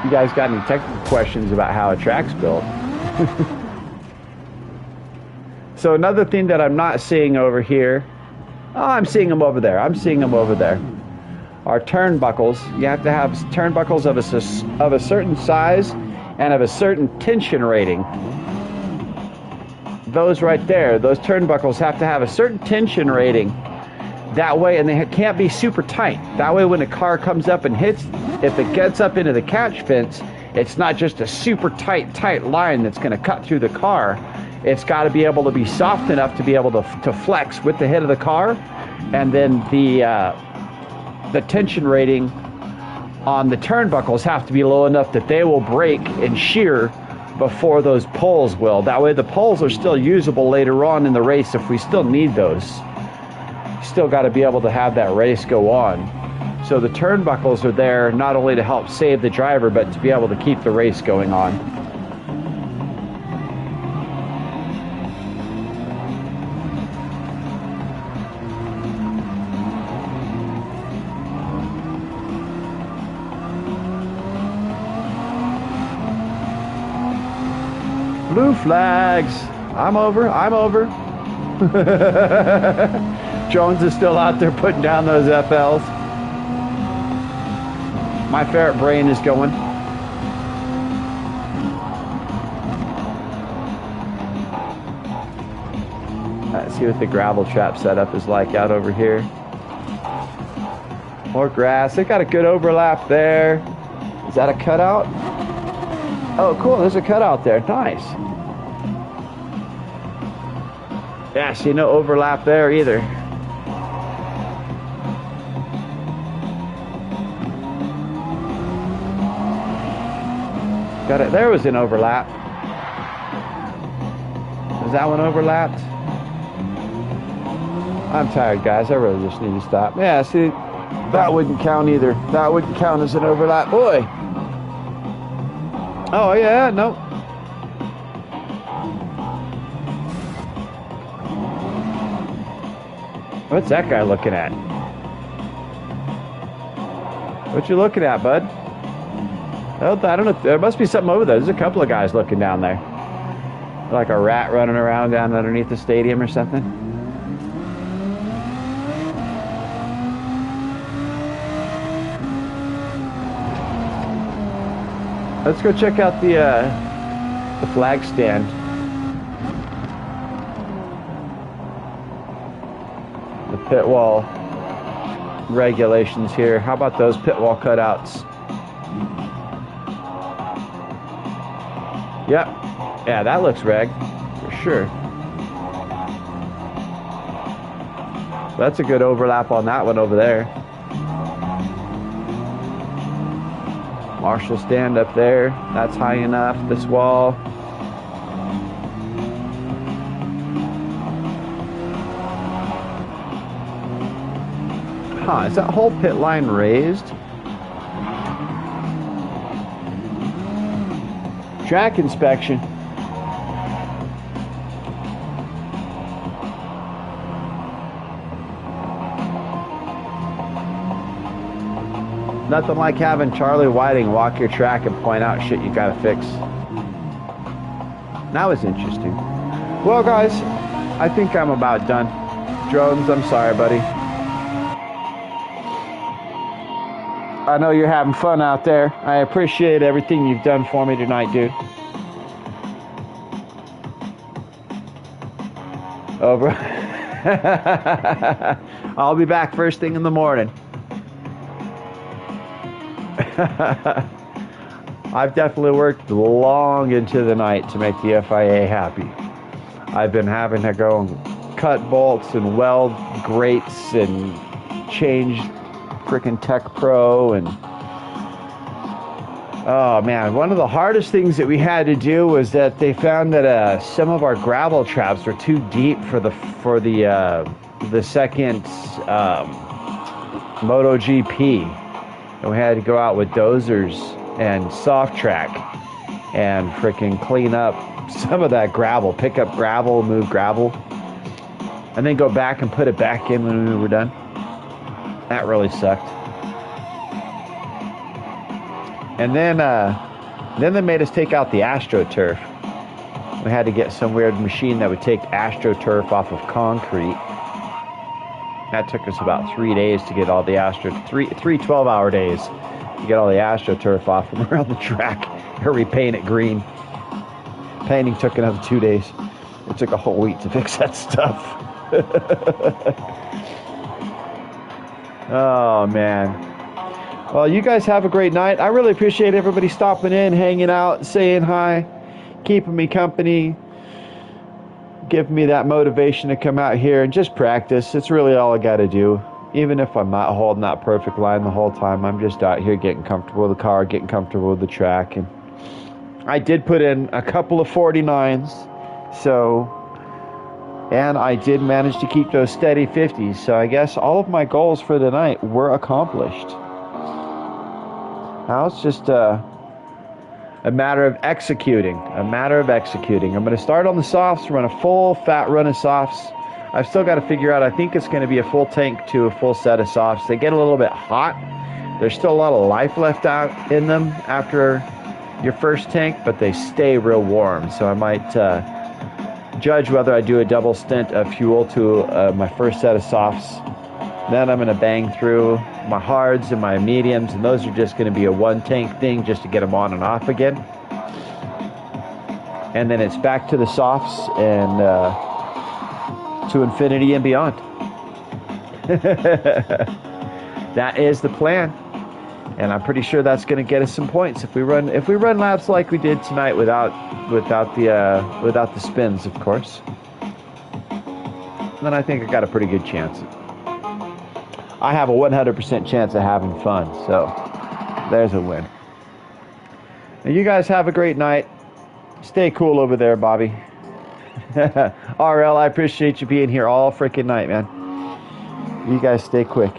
You guys got any technical questions about how a track's built? So another thing that I'm not seeing over here, I'm seeing them over there. I'm seeing them over there. Are turnbuckles. You have to have turnbuckles of a certain size and of a certain tension rating. Those right there, those turnbuckles have to have a certain tension rating. That way, and they can't be super tight. That way when a car comes up and hits, if it gets up into the catch fence, it's not just a super tight line that's going to cut through the car. It's got to be able to be soft enough to be able to flex with the head of the car. And then the tension rating on the turnbuckles have to be low enough that they will break and shear before those poles will. That way the poles are still usable later on in the race if we still need those. Still got to be able to have that race go on. So the turnbuckles are there not only to help save the driver, but to be able to keep the race going on. Blue flags. I'm over. Jones is still out there putting down those FLs. My ferret brain is going. Let's see what the gravel trap setup is like out over here. More grass. They got a good overlap there. Is that a cutout? Oh, cool. There's a cutout there. Nice. Yeah, see, no overlap there either. Got it. There was an overlap. Is that one overlapped? I'm tired, guys. I really just need to stop. Yeah, see, that wouldn't count either. That wouldn't count as an overlap. Boy. Oh, yeah, no. What's that guy looking at? What you looking at, bud? Oh, I don't know. There must be something over there. There's a couple of guys looking down there. Like a rat running around down underneath the stadium or something. Let's go check out the flag stand. The pit wall regulations here. How about those pit wall cutouts? Yep. Yeah, that looks reg for sure. That's a good overlap on that one over there. Marshal stand up there. That's high enough. This wall. Huh, is that whole pit line raised? Track inspection. Nothing like having Charlie Whiting walk your track and point out shit you gotta fix. That was interesting. Well, guys, I think I'm about done. Drones, I'm sorry, buddy. I know you're having fun out there. I appreciate everything you've done for me tonight, dude. Over. I'll be back first thing in the morning. I've definitely worked long into the night to make the FIA happy. I've been having to go and cut bolts and weld grates and change freaking Tech Pro, and oh man, one of the hardest things that we had to do was that they found that some of our gravel traps were too deep for the second MotoGP, and we had to go out with dozers and soft track and freaking clean up some of that gravel, pick up gravel, move gravel, and then go back and put it back in when we were done. That really sucked. And then they made us take out the AstroTurf. We had to get some weird machine that would take AstroTurf off of concrete. That took us about 3 days to get all the three 12-hour days to get all the AstroTurf off from around the track or repaint it green. Painting took another 2 days. It took a whole week to fix that stuff. Oh, man. Well, you guys have a great night. I really appreciate everybody stopping in, hanging out, saying hi, keeping me company, giving me that motivation to come out here and just practice. It's really all I got to do. Even if I'm not holding that perfect line the whole time, I'm just out here getting comfortable with the car, getting comfortable with the track. And I did put in a couple of 49s, and I did manage to keep those steady 50s. So I guess all of my goals for the night were accomplished. Now it's just a matter of executing. I'm going to start on the softs, run a full fat run of softs. I've still got to figure out, I think it's going to be a full tank to a full set of softs. They get a little bit hot. There's still a lot of life left out in them after your first tank, but they stay real warm. So I might judge whether I do a double stint of fuel to my first set of softs. Then I'm going to bang through my hards and my mediums, and those are just going to be a one tank thing just to get them on and off again. And then it's back to the softs and to infinity and beyond. That is the plan, and I'm pretty sure that's going to get us some points if we run laps like we did tonight without the spins, of course. Then I think I got a pretty good chance. I have a 100% chance of having fun, so there's a win. Now you guys have a great night. Stay cool over there, Bobby. RL, I appreciate you being here all freaking night, man. You guys stay quick.